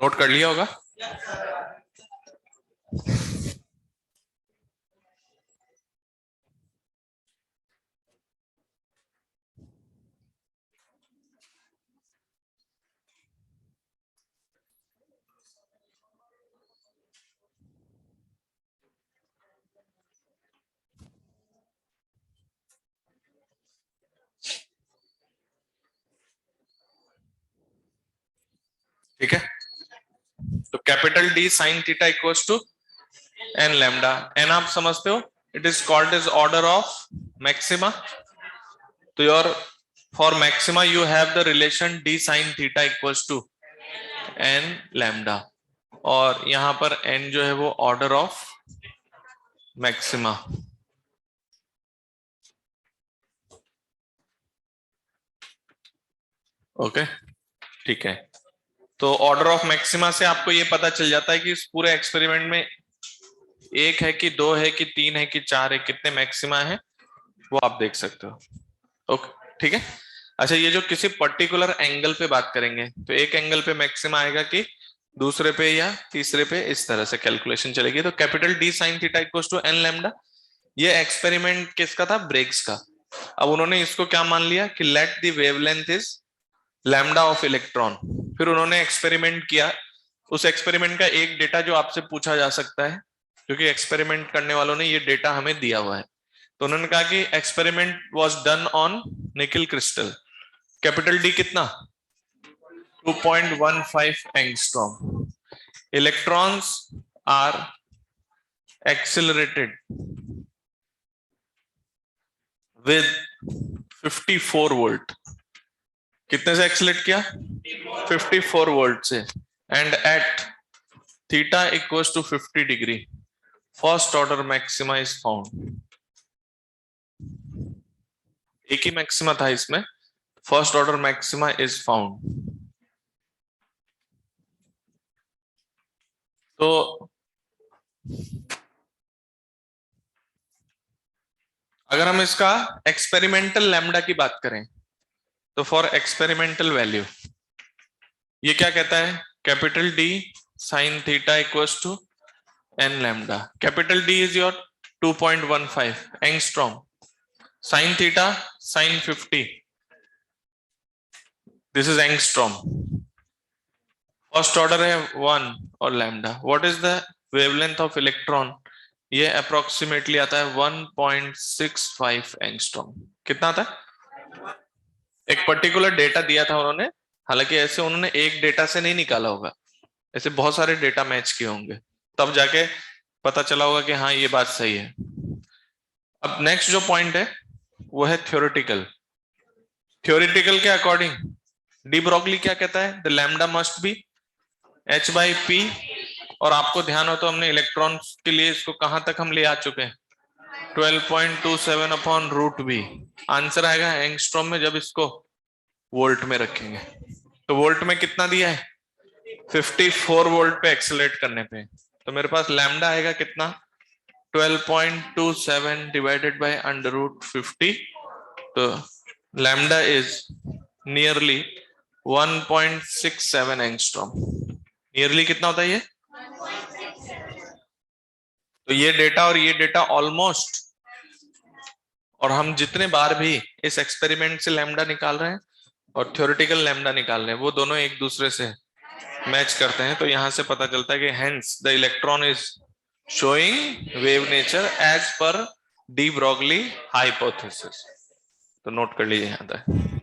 Note कर लिया होगा? ठीक है, तो capital D sine theta equals to N lambda. N आप समझते हो, it is called as order of maxima. तो your for maxima you have the relation d sine theta equals to N lambda, और यहां पर एन जो है वो ऑर्डर ऑफ मैक्सिमा। ओके, ठीक है। तो ऑर्डर ऑफ मैक्सिमा से आपको ये पता चल जाता है कि इस पूरे एक्सपेरिमेंट में एक है कि दो है कि तीन है कि चार है, कितने मैक्सिमा है वो आप देख सकते हो। ओके, ठीक है। अच्छा, ये जो किसी पर्टिकुलर एंगल पे बात करेंगे तो एक एंगल पे मैक्सिमा आएगा कि दूसरे पे या तीसरे पे, इस तरह से कैलकुलेशन चलेगी। तो capital D sine theta equals to N lambda. ये एक्सपेरिमेंट किसका था? ब्रेग्स का। अब उन्होंने इसको क्या मान लिया कि let the wavelength is lambda of electron. फिर उन्होंने एक्सपेरिमेंट किया। उस एक्सपेरिमेंट का एक डेटा जो आपसे पूछा जा सकता है, क्योंकि एक्सपेरिमेंट करने वालों ने ये डेटा हमें दिया हुआ है। तो उन्होंने कहा कि experiment was done on nickel crystal. Capital D कितना? 2.15 angstrom. Electrons are accelerated with 54 volt. कितने से एक्सिलेट किया? 54 वोल्ट से। And at theta equals to 50 degree first order maxima is found. एक ही मैक्सिमा था इसमें, first order maxima is found. तो अगर हम इसका एक्सपेरिमेंटल लैम्डा की बात करें तो फॉर एक्सपेरिमेंटल वैल्यू ये क्या कहता है? Capital D sine theta equals to N lambda. Capital D is your 2.15 angstrom, sine theta sine 50, this is angstrom. First order है 1 और lambda. What is the wavelength of electron? ये approximately आता है 1.65 angstrom. कितना आता है? एक पर्टिकुलर डेटा दिया था उन्होंने, हालांकि ऐसे उन्होंने एक डेटा से नहीं निकाला होगा, ऐसे बहुत सारे डेटा मैच किए होंगे, तब जाके पता चला होगा कि हाँ ये बात सही है। अब नेक्स्ट जो पॉइंट है वो है थ्योरेटिकल। थ्योरेटिकल के अकॉर्डिंग डी ब्रोगली क्या कहता है? The lambda must be h by P. और आपको ध्यान हो तो हमने इलेक्ट्रॉन के लिए इसको कहां तक हम ले आ चुके हैं? 12.27 अपॉन रूट बी। आंसर आएगा एंगस्ट्रॉम में जब इसको वोल्ट में रखेंगे। तो वोल्ट में कितना दिया है? 54 वोल्ट पे एक्सेलेरेट करने पे। तो मेरे पास लैम्डा आएगा कितना? 12.27 डिवाइडेड बाय अंडर रूट 50। तो lambda is nearly 1.67 angstrom. Nearly कितना होता है ये? तो ये डेटा और ये डेटा ऑलमोस्ट, और हम जितने बार भी इस एक्सपेरिमेंट से लैम्डा निकाल रहे हैं और थ्योरेटिकल लैम्डा निकाल रहे हैं वो दोनों एक दूसरे से मैच करते हैं। तो यहां से पता चलता है कि hence the electron is showing wave nature as per de Broglie hypothesis. तो नोट कर लीजिए यहां तक।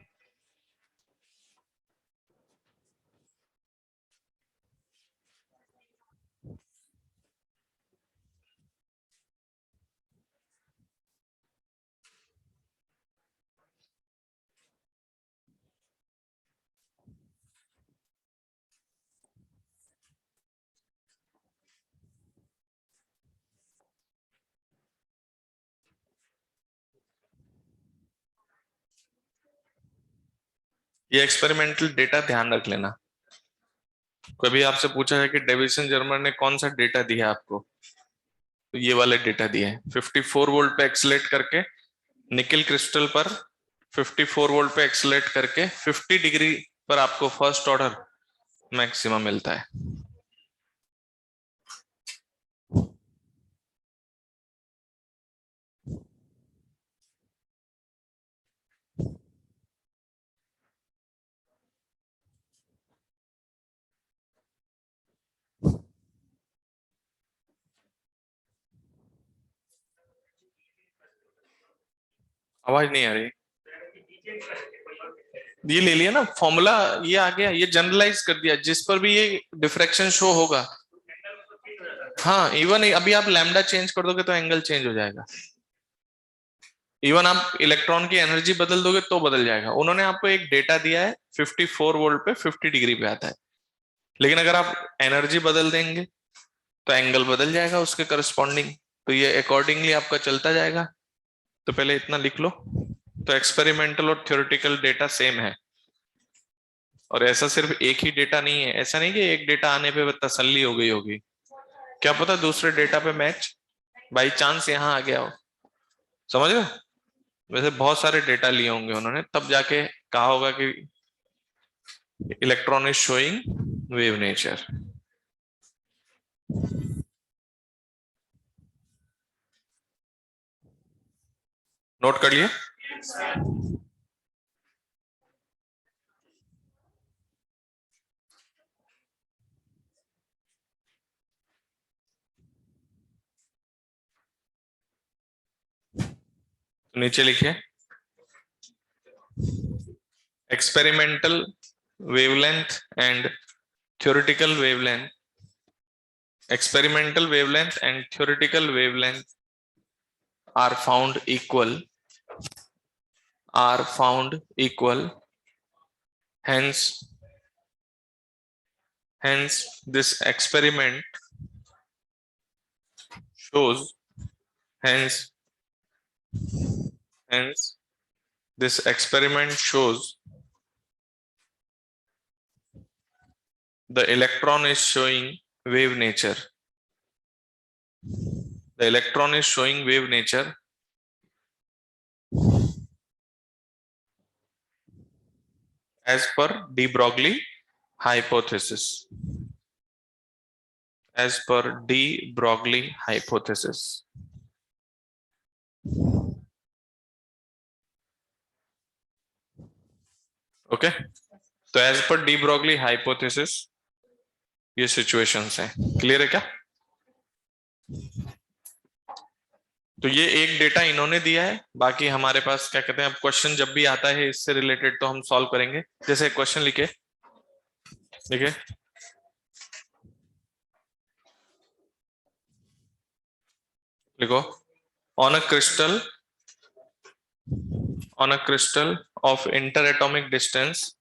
ये एक्सपेरिमेंटल डेटा ध्यान रख लेना। कभी आपसे पूछा है कि डेविसन जर्मर ने कौन सा डेटा दिया आपको, तो ये वाले डेटा दिए हैं। 54 वोल्ट पे एक्सलेट करके निकिल क्रिस्टल पर 54 वोल्ट पे एक्सलेट करके 50 डिग्री पर आपको फर्स्ट ऑर्डर मैक्सिमम मिलता है। आवाज नहीं आ रही? ये ले लिया ना फॉर्मूला, ये आ गया, ये जनरलाइज कर दिया। जिस पर भी ये डिफ्रैक्शन शो होगा हाँ, इवन अभी आप लैम्डा चेंज कर दोगे तो एंगल चेंज हो जाएगा। इवन आप इलेक्ट्रॉन की एनर्जी बदल दोगे तो बदल जाएगा। उन्होंने आपको एक डेटा दिया है 54 वोल्ट पे 50 डिग्री पे आता है, लेकिन अगर आप एनर्जी बदल देंगे तो एंगल बदल जाएगा उसके करस्पॉन्डिंग। तो ये अकॉर्डिंगली आपका चलता जाएगा। तो पहले इतना लिख लो। तो एक्सपेरिमेंटल और थ्योरेटिकल डेटा सेम है, और ऐसा सिर्फ एक ही डेटा नहीं है। ऐसा नहीं कि एक डेटा आने पे तसल्ली हो गई होगी, क्या पता दूसरे डेटा पे मैच बाई चांस यहाँ आ गया हो। समझ रहे हो? वैसे बहुत सारे डेटा लिए होंगे उन्होंने, तब जाके कहा होगा कि electron is showing wave nature. Note कर लिए? तो नीचे लिखिए experimental wavelength and theoretical wavelength, experimental wavelength and theoretical wavelength are found equal, are found equal. Hence, this experiment shows, hence, hence this experiment shows the electron is showing wave nature. The electron is showing wave nature as per de Broglie hypothesis. As per de Broglie hypothesis. Okay तो as per de Broglie hypothesis ये situations हैं। Clear है क्या? तो ये एक data इन्होंने दिया है, बाकी हमारे पास क्या कहते हैं, अब क्वेश्चन जब भी आता है इससे रिलेटेड तो हम सॉल्व करेंगे। जैसे क्वेश्चन लिखे, देखिए लिखो on a crystal of inter atomic distance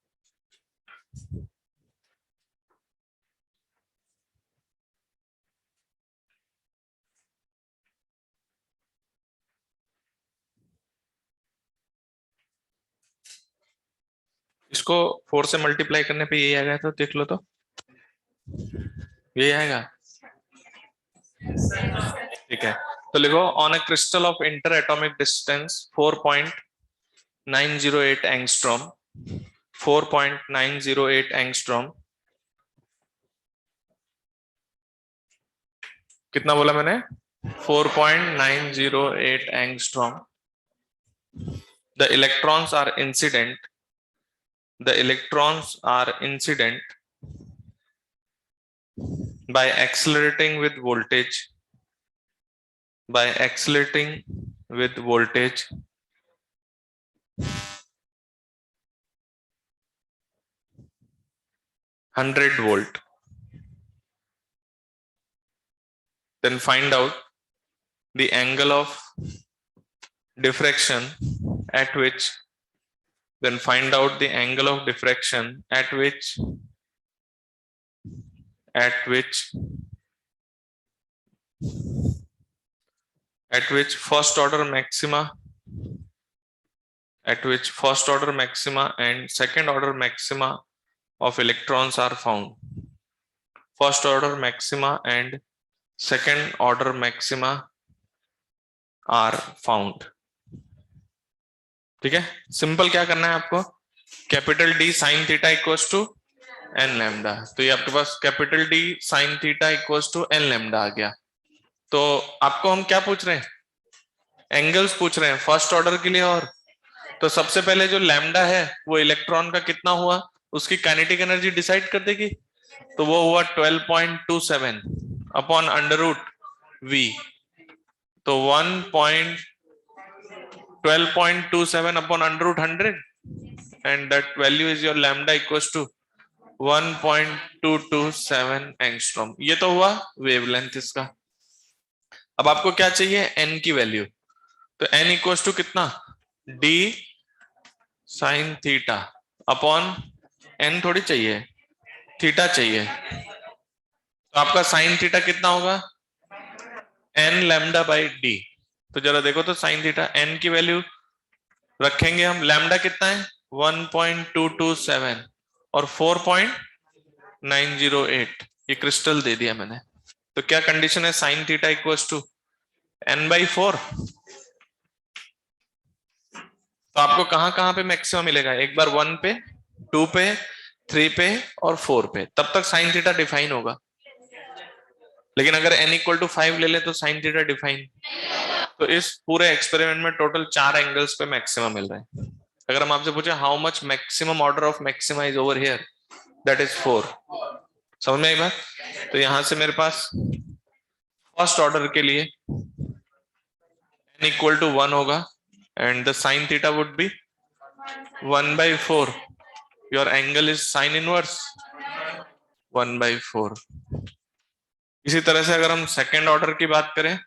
इसको 4 से मल्टीप्लाई करने पे यही आएगा, तो देख लो तो यही आएगा। ठीक है, तो लिखो on a crystal of inter atomic distance 4.908 angstrom, 4.908 angstrom. कितना बोला मैंने? 4.908 angstrom. The electrons are incident. The electrons are incident by accelerating with voltage. By accelerating with voltage 100 volt. Then find out the angle of diffraction at which, then find out the angle of diffraction at which first order maxima, at which first order maxima and second order maxima of electrons are found. First order maxima and second order maxima are found. ठीक है, simple क्या करना है आपको, capital D sine theta equals to N lambda. तो ये आपके पास capital D sine theta equals to N lambda आ गया। तो आपको हम क्या पूछ रहे हैं? एंगल्स पूछ रहे हैं फर्स्ट ऑर्डर के लिए। और तो सबसे पहले जो लैम्डा है वो इलेक्ट्रॉन का कितना हुआ, उसकी काइनेटिक एनर्जी डिसाइड कर देगी। तो वो हुआ 12.27 अपॉन अंडर रूट वी। तो 12.27 upon under root 100 and that value is your lambda equals to 1.227 angstrom. ये तो हुआ वेवलेंथ इसका। अब आपको क्या चाहिए, एन की वैल्यू। तो एन इक्वल्स टू कितना, D sine theta upon N थोड़ी चाहिए, थीटा चाहिए। तो आपका साइन थीटा कितना होगा, एन लैम्डा बाई डी। तो जरा देखो तो साइन थीटा, एन की वैल्यू रखेंगे हम, लैम्डा कितना है 1.227 और 4.908, ये क्रिस्टल दे दिया मैंने। तो क्या कंडीशन है, sine theta equals to N by 4। तो आपको कहां कहां पे मैक्सिमम मिलेगा, एक बार 1 पे, 2 पे, 3 पे और 4 पे, तब तक साइन थीटा डिफाइन होगा। लेकिन अगर n इक्वल टू 5 ले ले तो साइन थीटा डिफाइन। तो इस पूरे एक्सपेरिमेंट में टोटल 4 एंगल्स पे मैक्सिमम मिल रहे हैं। अगर हम आपसे पूछे how much maximum order of maxima is over here, that is 4। समझ में आई बात। तो यहां से मेरे पास फर्स्ट ऑर्डर के लिए n इक्वल टू 1 होगा and the sine theta would be 1/4। Your angle is sine inverse 1/4। इसी तरह से अगर हम सेकेंड ऑर्डर की बात करें,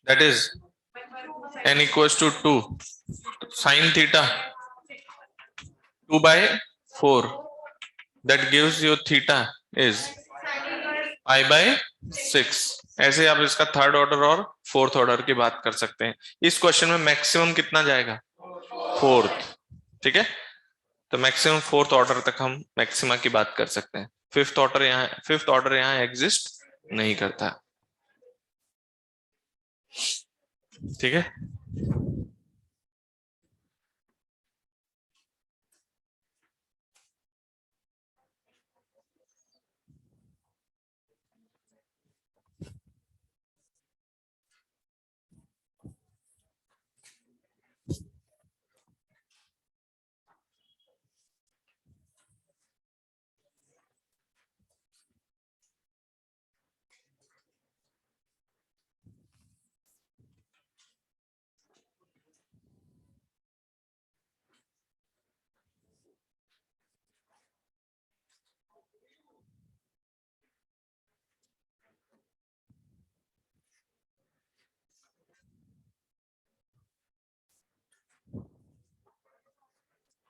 that is n equals to 2, sine theta 2/4, that gives you theta is I/6। ऐसे आप इसका थर्ड ऑर्डर और फोर्थ ऑर्डर की बात कर सकते हैं। इस क्वेश्चन में मैक्सिमम कितना जाएगा, फोर्थ। ठीक है, तो मैक्सिमम फोर्थ ऑर्डर तक हम मैक्सिमा की बात कर सकते हैं। फिफ्थ ऑर्डर यहाँ एग्जिस्ट नहीं करता। ठीक है,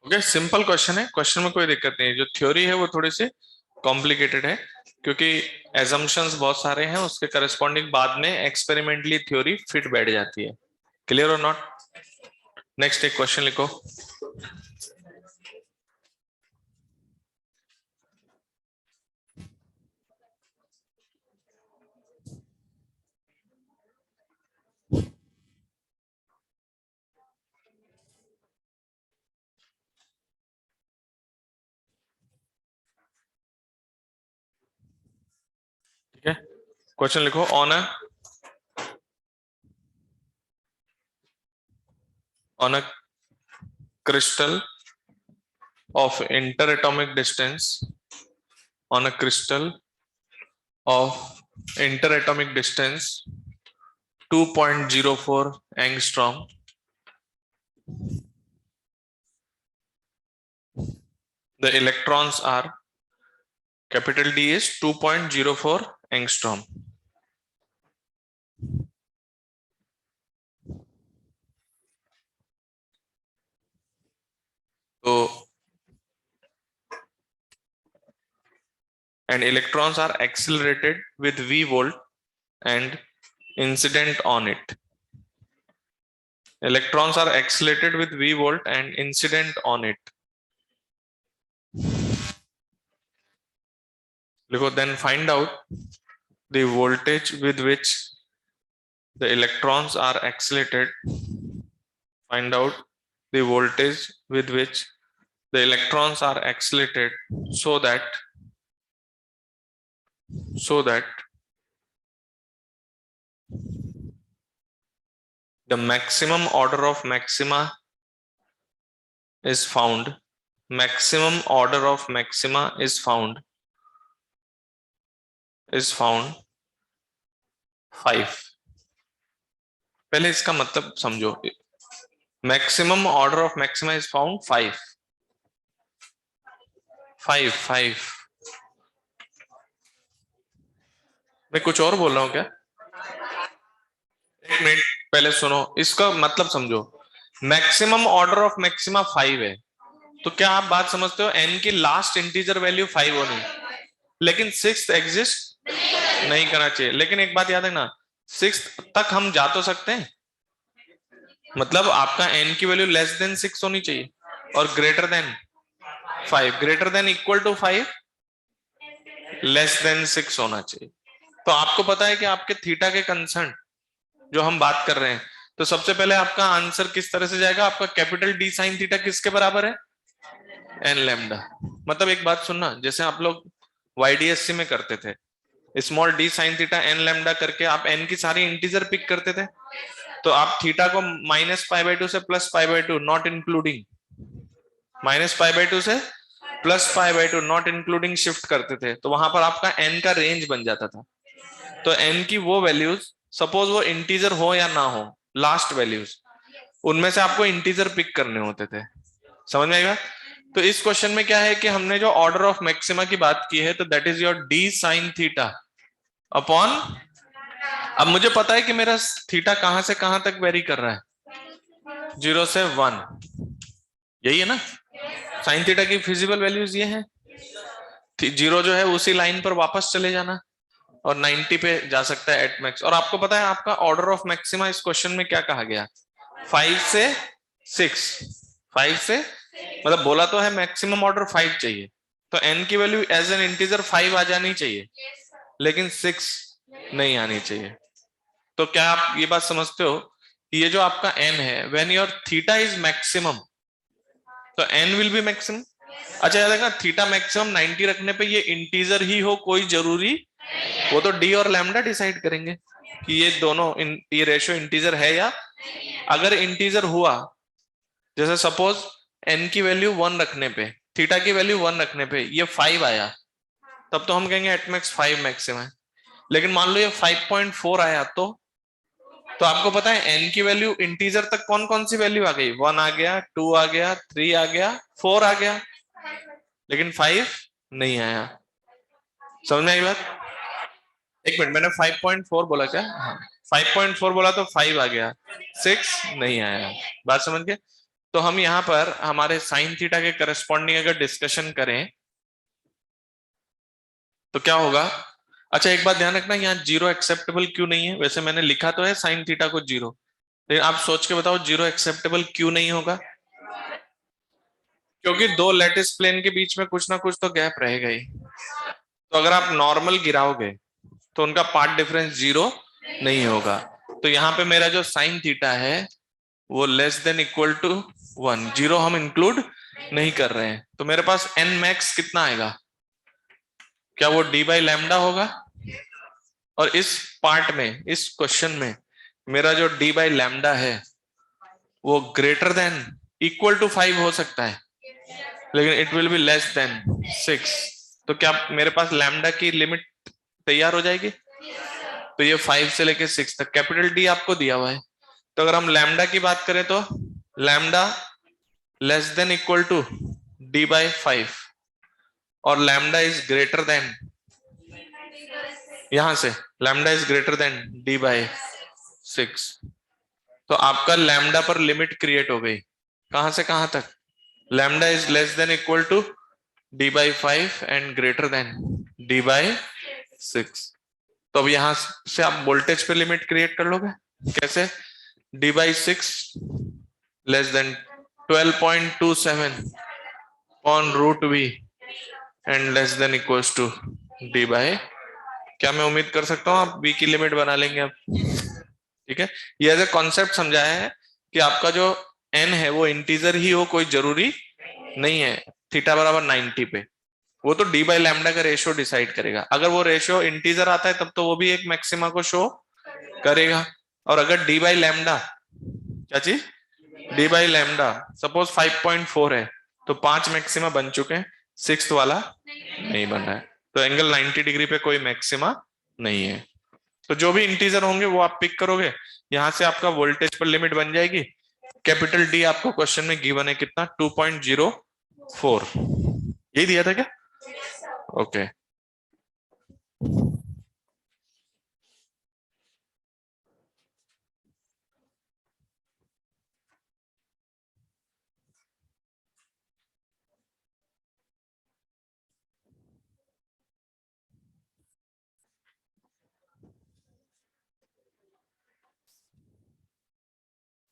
ओके, सिंपल क्वेश्चन है, क्वेश्चन में कोई दिक्कत नहीं है। जो थ्योरी है वो थोड़ी सी कॉम्प्लिकेटेड है, क्योंकि एजम्पशंस बहुत सारे हैं, उसके करस्पॉन्डिंग बाद में एक्सपेरिमेंटली थ्योरी फिट बैठ जाती है। क्लियर और नॉट। नेक्स्ट एक क्वेश्चन लिखो। ठीक है, क्वेश्चन लिखो। On a crystal of interatomic distance, on a crystal of interatomic distance 2.04 angstrom, the electrons are, capital D is 2.04 angstrom. So and electrons are accelerated with v volt and incident on it. Electrons are accelerated with v volt and incident on it. Then find out the voltage with which the electrons are accelerated. Find out the voltage with which the electrons are accelerated so that the maximum order of maxima is found. Maximum order of maxima is found 5. पहले इसका मतलब समझो। Maximum order of maxima is found 5। 5 मैं कुछ और बोल रहा हूँ क्या? एक मिनट पहले सुनो, इसका मतलब समझो। मैक्सिमम ऑर्डर ऑफ मैक्सिमा 5 है, तो क्या आप बात समझते हो? n की लास्ट इंटीजर वैल्यू 5 होनी, लेकिन सिक्स एग्जिस्ट नहीं करना चाहिए। लेकिन एक बात याद है ना, सिक्स तक हम जा तो सकते हैं, मतलब आपका n की वैल्यू लेस देन 6 होनी चाहिए और greater than 5, greater than equal to 5, less than 6 होना चाहिए। तो आपको पता है कि आपके थीटा के कंसर्न जो हम बात कर रहे हैं, तो सबसे पहले आपका आंसर किस तरह से जाएगा? आपका कैपिटल डी साइन थीटा किसके बराबर है? N lambda. मतलब एक बात सुनना, जैसे आप लोग YDSC में करते थे, small D sine theta N lambda करके आप एन की सारी इंटीजर पिक करते थे, तो आप थीटा को -π/2 से +π/2 नॉट इंक्लूडिंग, -π/2 से +π/2 नॉट इंक्लूडिंग शिफ्ट करते थे, तो वहां पर आपका एन का रेंज बन जाता था। तो एन की वो वैल्यूज, सपोज वो इंटीजर हो या ना हो, लास्ट वैल्यूज, उनमें से आपको इंटीजर पिक करने होते थे। समझ में आएगा? तो इस क्वेश्चन में क्या है कि हमने जो ऑर्डर ऑफ मैक्सिमा की बात की है, तो that is your D sine theta upon, अब मुझे पता है कि मेरा थीटा कहां से कहां तक वेरी कर रहा है, 0 से 1, यही है ना? साइन थीटा की फिजिबल वैल्यूज ये है, 0 जो है उसी लाइन पर वापस चले जाना और 90 पे जा सकता है एट मैक्स। और आपको पता है आपका ऑर्डर ऑफ मैक्सिमा इस क्वेश्चन में क्या कहा गया? 5 से 6, 5 से, मतलब बोला तो है मैक्सिमम ऑर्डर 5 चाहिए, तो n की वैल्यू एज एन इंटीजर 5 आ जानी चाहिए, लेकिन 6 नहीं आनी चाहिए। तो क्या आप ये बात समझते हो कि ये जो आपका n है, when your theta is maximum, तो n विल बी मैक्सिमम। अच्छा याद रखना, थीटा मैक्सिमम 90 रखने पे ये इंटीजर ही हो कोई जरूरी, वो तो डी और लैम्डा डिसाइड करेंगे कि ये दोनों ये रेशियो इंटीजर है या, अगर इंटीजर हुआ, जैसे सपोज n की वैल्यू 1 रखने पे, थीटा की वैल्यू 1 रखने पे ये 5 आया, तब तो हम कहेंगे एट मैक्स 5 मैक्सिमम है। लेकिन मान लो ये 5.4 आया, तो आपको पता है n की वैल्यू इंटीजर तक कौन कौन सी वैल्यू आ गई? 1 आ गया, 2 आ गया, 3 आ गया, 4 आ गया, लेकिन 5 नहीं आया। समझ में आई बात? एक मिनट, मैंने 5.4 बोला क्या? हाँ, 5.4 बोला तो 5 आ गया, 6 नहीं आया। बात समझ गए? तो हम यहाँ पर हमारे साइन थीटा के करस्पॉन्डिंग अगर डिस्कशन करें तो क्या होगा? अच्छा एक बात ध्यान रखना, यहाँ जीरो एक्सेप्टेबल क्यों नहीं है? वैसे मैंने लिखा तो है साइन थीटा को 0, लेकिन आप सोच के बताओ जीरो एक्सेप्टेबल क्यों नहीं होगा? क्योंकि दो लैटिस प्लेन के बीच में कुछ ना कुछ तो गैप रहेगा ही। तो अगर आप नॉर्मल गिराओगे तो उनका पार्ट डिफरेंस 0 नहीं होगा। तो यहाँ पे मेरा जो साइन थीटा है वो लेस देन इक्वल टू 1, 0 हम इंक्लूड नहीं कर रहे हैं, तो मेरे पास n मैक्स कितना आएगा? क्या वो d बाई लैम्डा होगा? और इस पार्ट में, इस क्वेश्चन में मेरा जो d बाई लैम्डा है वो ग्रेटर देन इक्वल टू 5 हो सकता है, लेकिन it will be less than 6। तो क्या मेरे पास लैम्डा की लिमिट तैयार हो जाएगी? तो ये 5 से लेके 6 तक कैपिटल डी आपको दिया हुआ है। तो अगर हम लैम्डा की बात करें तो lambda less than equal to D by 5 और लैम्डा इज ग्रेटर देन, यहां से lambda is greater than D by 6। तो आपका लैम्डा पर लिमिट क्रिएट हो गई, कहां से कहां तक? Lambda is less than equal to D by 5 and greater than D by 6। तो अब यहां से आप वोल्टेज पे लिमिट क्रिएट कर लोगे, कैसे? D by 6 less than 12.27 on root V and less than equals to D by, क्या मैं उम्मीद कर सकता हूं आप v की लिमिट बना लेंगे अब? ठीक है, ये एज ए कॉन्सेप्ट समझाया है कि आपका जो n है वो इंटीजर ही हो कोई जरूरी नहीं है। थीटा बराबर 90 पे वो तो d बाई लैम्डा का रेशियो डिसाइड करेगा। अगर वो रेशियो इंटीजर आता है तब तो वो भी एक मैक्सिमा को शो करेगा। और अगर d बाई लैम्डा, क्या चीज? d बाई लैम्डा सपोज 5.4 है, तो 5 मैक्सिमा बन चुके हैं, 6th वाला नहीं बन रहा है, तो एंगल 90 डिग्री पे कोई मैक्सिमा नहीं है। तो जो भी इंटीजर होंगे वो आप पिक करोगे, यहां से आपका वोल्टेज पर लिमिट बन जाएगी। कैपिटल डी आपको क्वेश्चन में गिवन है कितना? 2.04, यही दिया था क्या? ओके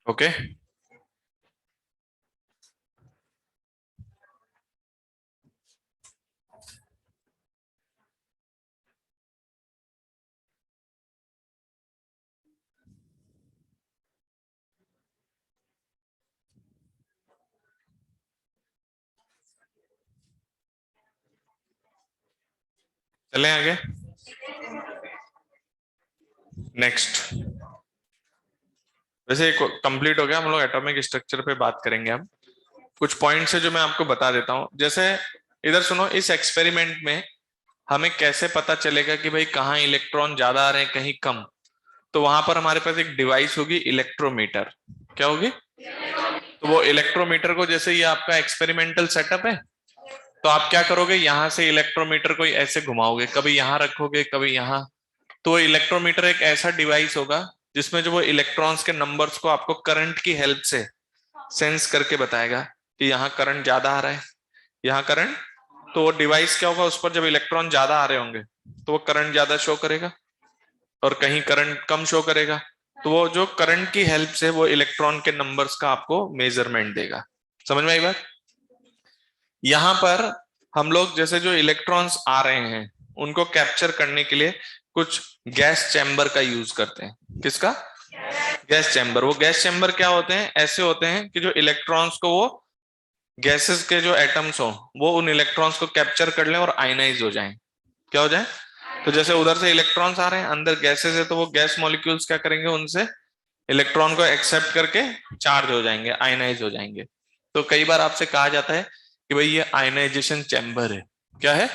ओके चलें आगे। नेक्स्ट, वैसे कंप्लीट हो गया, हम लोग एटॉमिक स्ट्रक्चर पे बात करेंगे। हम कुछ पॉइंट्स है जो मैं आपको बता देता हूं। जैसे इधर सुनो, इस एक्सपेरिमेंट में हमें कैसे पता चलेगा कि भाई कहाँ इलेक्ट्रॉन ज्यादा आ रहे हैं कहीं कम। तो वहां पर हमारे पास एक डिवाइस होगी, इलेक्ट्रोमीटर। क्या होगी? तो वो इलेक्ट्रोमीटर को, जैसे ये आपका एक्सपेरिमेंटल सेटअप है, तो आप क्या करोगे, यहां से इलेक्ट्रोमीटर को ऐसे घुमाओगे, कभी यहां रखोगे कभी यहां। तो इलेक्ट्रोमीटर एक ऐसा डिवाइस होगा जिसमें जो वो इलेक्ट्रॉन्स के नंबर्स को आपको करंट की हेल्प से सेंस करके बताएगा कि यहाँ करंट ज्यादा आ रहा है, यहाँ करंट। तो वो डिवाइस क्या होगा, उस पर जब इलेक्ट्रॉन ज्यादा आ रहे होंगे तो वो करंट ज्यादा शो करेगा, और कहीं करंट कम शो करेगा। तो वो जो करंट की हेल्प से वो इलेक्ट्रॉन के नंबर्स का आपको मेजरमेंट देगा। समझ में आई बात? यहां पर हम लोग जैसे जो इलेक्ट्रॉन्स आ रहे हैं उनको कैप्चर करने के लिए कुछ गैस चैम्बर का यूज करते हैं। किसका? Gas chamber. वो गैस चैम्बर क्या होते हैं, ऐसे होते हैं कि जो इलेक्ट्रॉन्स को वो गैसेस के जो एटम्स हो वो उन इलेक्ट्रॉन्स को कैप्चर कर लें और आयनाइज हो जाएं। क्या हो जाए? तो जैसे उधर से इलेक्ट्रॉन्स आ रहे हैं, अंदर गैसेस है, तो वो गैस मॉलिक्यूल्स क्या करेंगे, उनसे इलेक्ट्रॉन को एक्सेप्ट करके चार्ज हो जाएंगे, आयनाइज हो जाएंगे। तो कई बार आपसे कहा जाता है कि भाई ये आयनाइजेशन चैम्बर है। क्या है?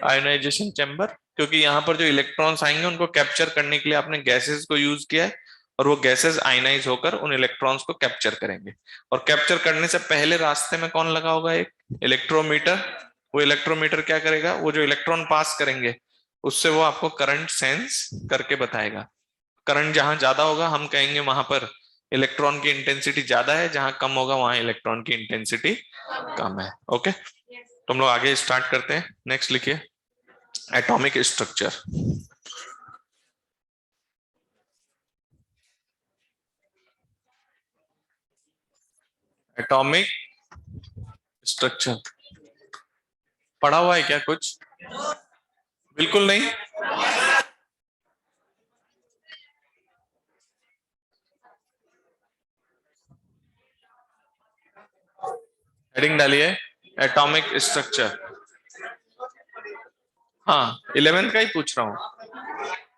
Ionization chamber. क्योंकि यहाँ पर जो इलेक्ट्रॉन्स आएंगे उनको कैप्चर करने के लिए आपने गैसेस को यूज किया है, और वो गैसेस आयनाइज होकर उन इलेक्ट्रॉन्स को कैप्चर करेंगे। और कैप्चर करने से पहले रास्ते में कौन लगा होगा? एक इलेक्ट्रोमीटर। वो इलेक्ट्रोमीटर क्या करेगा, वो जो इलेक्ट्रॉन पास करेंगे उससे वो आपको करंट सेंस करके बताएगा। करंट जहां ज्यादा होगा हम कहेंगे वहां पर इलेक्ट्रॉन की इंटेंसिटी ज्यादा है, जहां कम होगा वहां इलेक्ट्रॉन की इंटेंसिटी कम है। ओके, तो हम लोग आगे स्टार्ट करते हैं। नेक्स्ट लिखिए, एटॉमिक स्ट्रक्चर। एटॉमिक स्ट्रक्चर पढ़ा हुआ है क्या कुछ? बिल्कुल नहीं। हेडिंग डालिए, एटॉमिक स्ट्रक्चर। हाँ, 11th का ही पूछ रहा हूँ,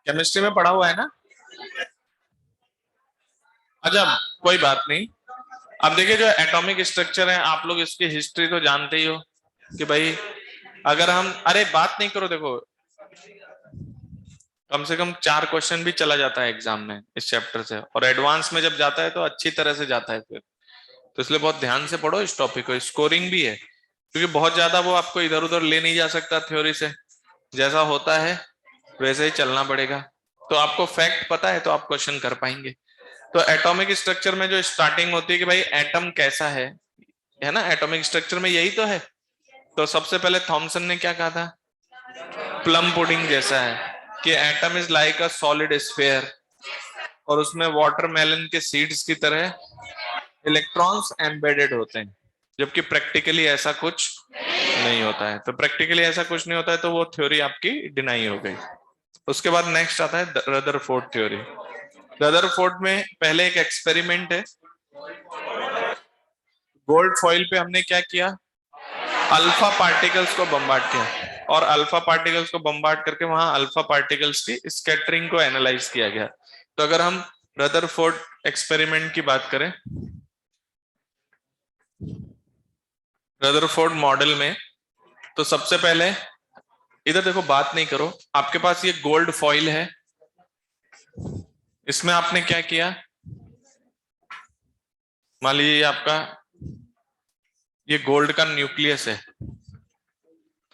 केमिस्ट्री में पढ़ा हुआ है ना? अच्छा, कोई बात नहीं। अब देखिए, जो एटॉमिक स्ट्रक्चर है, आप लोग इसकी हिस्ट्री तो जानते ही हो कि भाई अगर हम, अरे बात नहीं करो, देखो कम से कम 4 क्वेश्चन भी चला जाता है एग्जाम में इस चैप्टर से, और एडवांस में जब जाता है तो अच्छी तरह से जाता है फिर। तो इसलिए बहुत ध्यान से पढ़ो इस टॉपिक को, स्कोरिंग भी है, क्योंकि बहुत ज्यादा वो आपको इधर उधर ले नहीं जा सकता थ्योरी से। जैसा होता है वैसे ही चलना पड़ेगा। तो आपको फैक्ट पता है तो आप क्वेश्चन कर पाएंगे। तो एटॉमिक स्ट्रक्चर में जो स्टार्टिंग होती है कि भाई एटम कैसा है ना, एटॉमिक स्ट्रक्चर में यही तो है। तो सबसे पहले थॉमसन ने क्या कहा था, प्लम पुडिंग जैसा है, कि atom is like a solid sphere, और उसमें वाटरमेलन के सीड्स की तरह इलेक्ट्रॉन्स एम्बेडेड होते हैं। जबकि प्रैक्टिकली ऐसा कुछ नहीं होता है। तो प्रैक्टिकली ऐसा कुछ नहीं होता है, तो वो थ्योरी आपकी डिनाई हो गई। उसके बाद नेक्स्ट आता है रदरफोर्ड थ्योरी। रदरफोर्ड में पहले एक एक्सपेरिमेंट है, गोल्ड फॉइल पे हमने क्या किया, अल्फा पार्टिकल्स को बम्बार्ड किया, और अल्फा पार्टिकल्स को बम्बार्ड करके वहां अल्फा पार्टिकल्स की स्कैटरिंग को एनालाइज किया गया। तो अगर हम रदरफोर्ड एक्सपेरिमेंट की बात करें, रदरफोर्ड मॉडल में, तो सबसे पहले इधर देखो, बात नहीं करो, आपके पास ये गोल्ड फॉइल है, इसमें आपने क्या किया, मान लीजिए ये आपका, ये गोल्ड का न्यूक्लियस है।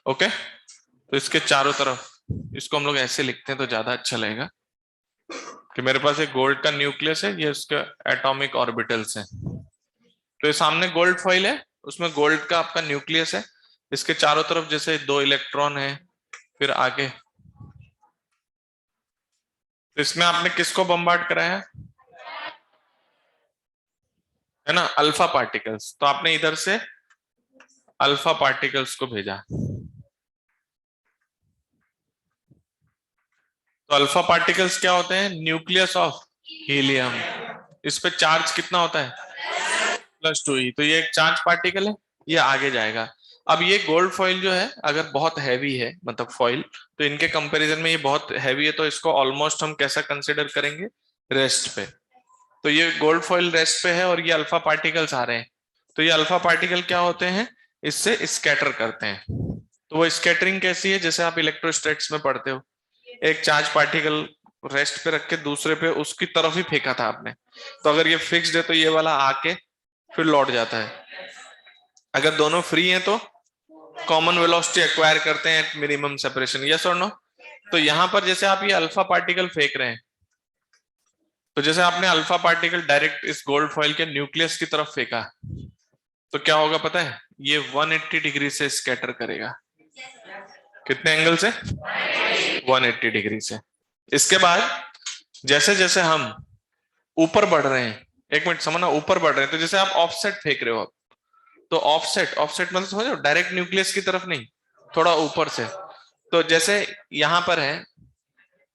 ओके, तो इसके चारों तरफ इसको हम लोग ऐसे लिखते हैं तो ज्यादा अच्छा लगेगा कि मेरे पास एक गोल्ड का न्यूक्लियस है, ये उसके एटॉमिक ऑर्बिटल्स हैं। तो ये सामने गोल्ड फॉइल है, उसमें गोल्ड का आपका न्यूक्लियस है, इसके चारों तरफ जैसे 2 इलेक्ट्रॉन है, फिर आगे। तो इसमें आपने किसको बम्बार्ड कराया है ना, अल्फा पार्टिकल्स। तो आपने इधर से अल्फा पार्टिकल्स को भेजा। तो अल्फा पार्टिकल्स क्या होते हैं, न्यूक्लियस ऑफ हीलियम। इस पे चार्ज कितना होता है, +2e। तो ये एक चार्ज पार्टिकल है, ये आगे जाएगा। अब ये गोल्ड फॉइल जो है अगर बहुत हैवी है, मतलब फॉइल, तो इनके कंपैरिजन में ये बहुत हैवी है, तो इसको ऑलमोस्ट हम कैसा कंसिडर करेंगे, रेस्ट पे। तो ये गोल्ड फॉइल रेस्ट पे है और ये अल्फा पार्टिकल्स आ रहे हैं। तो ये अल्फा पार्टिकल क्या होते हैं, इससे स्कैटर करते हैं। तो वो स्कैटरिंग कैसी है, जैसे आप इलेक्ट्रोस्टैटिक्स में पढ़ते हो, एक चार्ज पार्टिकल रेस्ट पे रख के दूसरे पे उसकी तरफ ही फेंका था आपने, तो अगर ये फिक्स्ड है तो ये वाला आके फिर लौट जाता है। अगर दोनों फ्री हैं तो कॉमन वेलोसिटी एक्वायर करते हैं एट मिनिमम सेपरेशन, यस और नो। तो यहां पर जैसे आप ये अल्फा पार्टिकल फेंक रहे हैं, तो जैसे आपने अल्फा पार्टिकल डायरेक्ट इस गोल्ड फॉइल के न्यूक्लियस की तरफ फेंका, तो क्या होगा पता है, ये 180 डिग्री से स्कैटर करेगा। कितने एंगल से, 180 डिग्री से। इसके बाद जैसे जैसे हम ऊपर बढ़ रहे हैं, एक मिनट समझना, ऊपर बढ़ रहे हैं, तो जैसे आप ऑफसेट फेंक रहे हो आप, तो ऑफसेट, ऑफसेट मतलब समझ रहे हो, डायरेक्ट न्यूक्लियस की तरफ नहीं, थोड़ा ऊपर से। तो जैसे यहां पर है,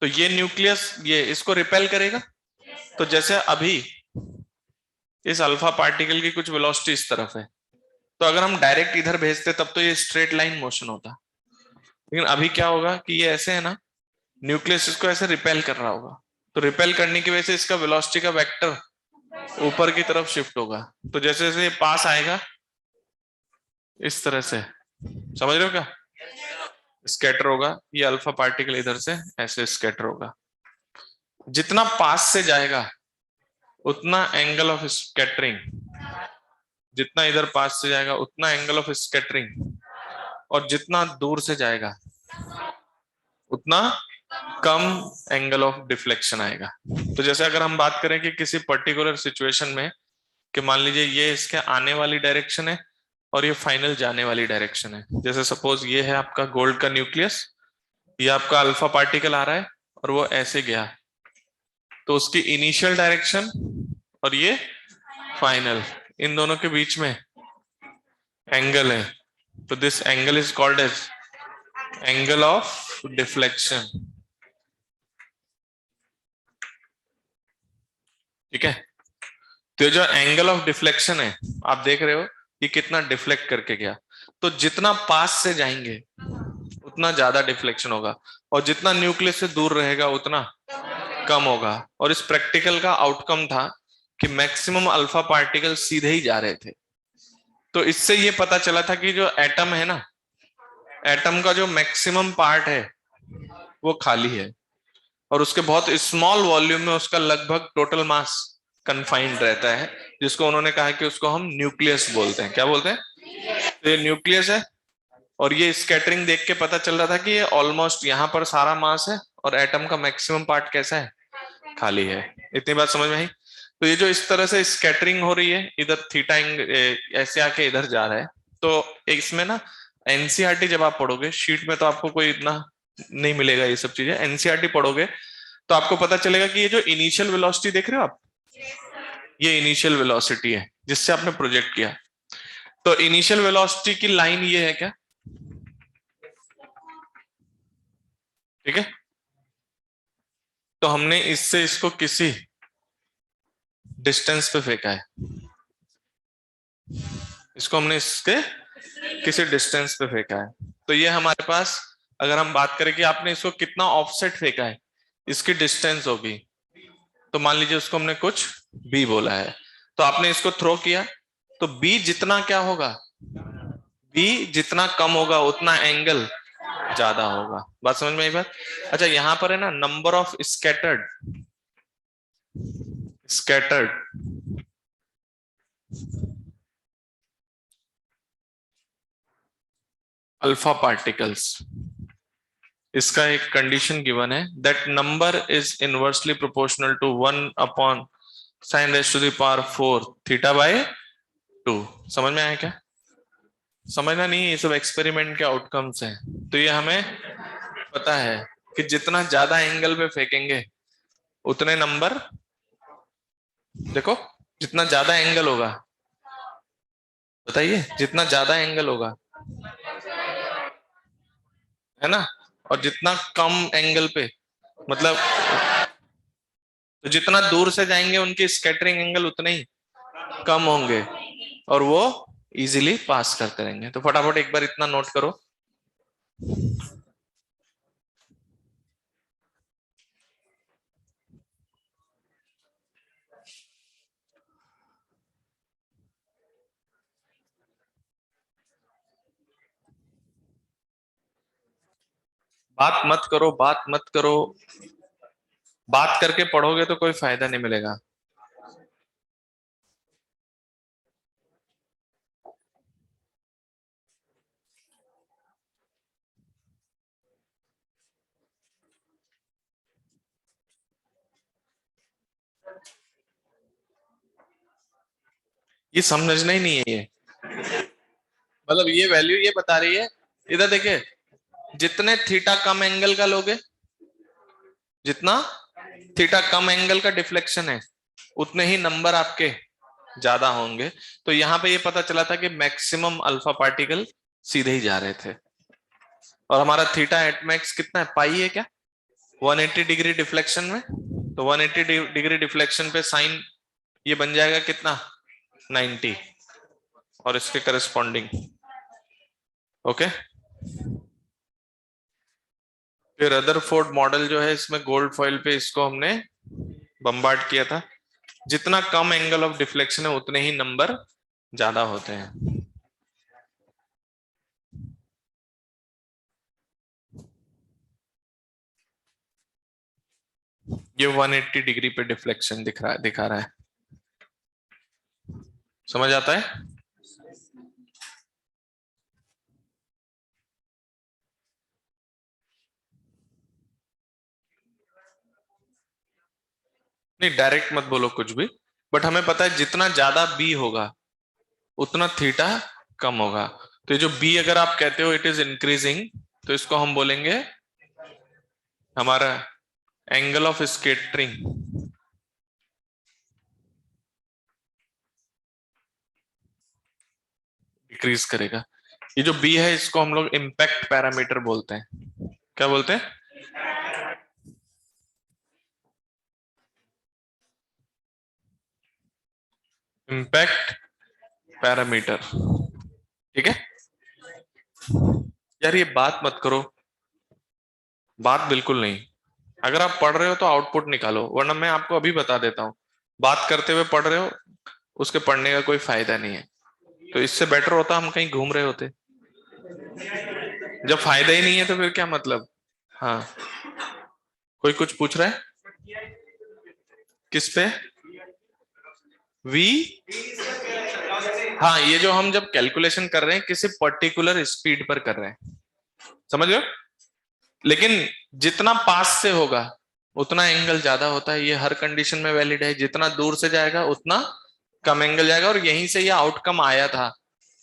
तो ये न्यूक्लियस ये इसको रिपेल करेगा। तो जैसे अभी इस अल्फा पार्टिकल की कुछ वेलोसिटी इस तरफ है, तो अगर हम डायरेक्ट इधर भेजते तब तो ये स्ट्रेट लाइन मोशन होता, लेकिन अभी क्या होगा कि ये ऐसे है ना, न्यूक्लियस इसको ऐसे रिपेल कर रहा होगा, तो रिपेल करने की वजह से इसका वेलोसिटी का वेक्टर ऊपर की तरफ शिफ्ट होगा। तो जैसे जैसे ये पास आएगा इस तरह से, समझ रहे हो क्या, स्कैटर होगा, ये अल्फा पार्टिकल इधर से ऐसे स्कैटर होगा। जितना पास से जाएगा उतना एंगल ऑफ स्कैटरिंग, जितना इधर पास से जाएगा उतना एंगल ऑफ स्कैटरिंग, और जितना दूर से जाएगा उतना कम एंगल ऑफ डिफ्लेक्शन आएगा। तो जैसे अगर हम बात करें कि किसी पर्टिकुलर सिचुएशन में, कि मान लीजिए ये इसके आने वाली डायरेक्शन है और ये फाइनल जाने वाली डायरेक्शन है, जैसे सपोज ये है आपका गोल्ड का न्यूक्लियस, ये आपका अल्फा पार्टिकल आ रहा है और वो ऐसे गया, तो उसकी इनिशियल डायरेक्शन और ये फाइनल, इन दोनों के बीच में एंगल है, तो this angle is called as angle of deflection. ठीक है, तो जो एंगल ऑफ डिफ्लेक्शन है, आप देख रहे हो कि कितना डिफ्लेक्ट करके गया। तो जितना पास से जाएंगे उतना ज्यादा डिफ्लेक्शन होगा, और जितना न्यूक्लियस से दूर रहेगा उतना कम होगा। और इस प्रैक्टिकल का आउटकम था कि मैक्सिमम अल्फा पार्टिकल सीधे ही जा रहे थे। तो इससे ये पता चला था कि जो एटम है ना, एटम का जो मैक्सिमम पार्ट है वो खाली है, और उसके बहुत स्मॉल वॉल्यूम में उसका लगभग टोटल मास कन्फाइंड रहता है, जिसको उन्होंने कहा कि उसको हम न्यूक्लियस बोलते हैं। क्या बोलते हैं, तो ये न्यूक्लियस है। और ये स्कैटरिंग देख के पता चल रहा था कि ये ऑलमोस्ट यहाँ पर सारा मास है और एटम का मैक्सिमम पार्ट कैसा है, खाली है। इतनी बात समझ में आई। तो ये जो इस तरह से स्कैटरिंग हो रही है, इधर थीटा ऐसे आके इधर जा रहा है, तो इसमें ना एनसीईआरटी जब आप पढ़ोगे, शीट में तो आपको कोई इतना नहीं मिलेगा ये सब चीजें, एनसीईआरटी पढ़ोगे तो आपको पता चलेगा कि ये जो इनिशियल वेलोसिटी देख रहे हो आप, ये इनिशियल वेलोसिटी है जिससे आपने प्रोजेक्ट किया। तो इनिशियल वेलोसिटी की लाइन ये है क्या, ठीक है। तो हमने इससे इसको किसी डिस्टेंस पे फेंका है, इसको हमने इसके किसी डिस्टेंस पे फेंका है। तो ये हमारे पास, अगर हम बात करें कि आपने इसको कितना ऑफसेट फेंका है, इसकी डिस्टेंस होगी। तो मान लीजिए उसको हमने कुछ बी बोला है, तो आपने इसको थ्रो किया, तो बी जितना क्या होगा, बी जितना कम होगा उतना एंगल ज्यादा होगा। बात समझ में आई बात। अच्छा, यहां पर है ना number of scattered, scattered alpha particles, इसका एक कंडीशन गिवन है, that number is inversely proportional to 1 upon sine raise to the power 4 theta by 2। समझ में आया क्या? समझना नहीं, ये सब एक्सपेरिमेंट के आउटकम्स हैं। तो ये हमें पता है कि जितना ज्यादा एंगल पे फेंकेंगे उतने नंबर, देखो जितना ज्यादा एंगल होगा, बताइए जितना ज्यादा एंगल होगा, है ना, और जितना कम एंगल पे, मतलब तो जितना दूर से जाएंगे उनके स्कैटरिंग एंगल उतने ही कम होंगे और वो इजीली पास करते रहेंगे। तो फटाफट एक बार इतना नोट करो। बात मत करो, बात मत करो, बात करके पढ़ोगे तो कोई फायदा नहीं मिलेगा। ये समझना ही नहीं है ये, मतलब ये वैल्यू ये बता रही है, इधर देखिए, जितने थीटा कम एंगल का लोगे, जितना थीटा कम एंगल का डिफ्लेक्शन है उतने ही नंबर आपके ज्यादा होंगे। तो यहां पे ये पता चला था कि मैक्सिमम अल्फा पार्टिकल सीधे ही जा रहे थे, और हमारा थीटा एट मैक्स कितना है, पाई है क्या, 180 डिग्री डिफ्लेक्शन में। तो 180 डिग्री डिफ्लेक्शन पे साइन ये बन जाएगा कितना, 90, और इसके करस्पॉन्डिंग। ओके, फिर रदरफोर्ड मॉडल जो है, इसमें गोल्ड फॉइल पे इसको हमने बम्बार्ड किया था। जितना कम एंगल ऑफ डिफ्लेक्शन है उतने ही नंबर ज्यादा होते हैं। ये 180 डिग्री पे डिफ्लेक्शन दिखा रहा है, समझ आता है? नहीं डायरेक्ट मत बोलो कुछ भी, बट हमें पता है जितना ज्यादा बी होगा उतना थीटा कम होगा। तो ये जो बी अगर आप कहते हो इट इज इंक्रीजिंग, तो इसको हम बोलेंगे हमारा एंगल ऑफ स्केटरिंग डिक्रीज करेगा। ये जो बी है इसको हम लोग इम्पैक्ट पैरामीटर बोलते हैं। क्या बोलते हैं? Impact parameter. ठीक है यार, ये बात मत करो, बात बिल्कुल नहीं। अगर आप पढ़ रहे हो तो आउटपुट निकालो, वरना मैं आपको अभी बता देता हूँ, बात करते हुए पढ़ रहे हो, उसके पढ़ने का कोई फायदा नहीं है। तो इससे बेटर होता हम कहीं घूम रहे होते। जब फायदा ही नहीं है तो फिर क्या मतलब। हाँ, कोई कुछ पूछ रहा है? किस पे? वी? हाँ, ये जो हम जब कैलकुलेशन कर रहे हैं किसी पर्टिकुलर स्पीड पर कर रहे हैं, समझ रहे हो? लेकिन जितना पास से होगा उतना एंगल ज्यादा होता है, ये हर कंडीशन में वैलिड है। जितना दूर से जाएगा उतना कम एंगल जाएगा, और यहीं से ये आउटकम आया था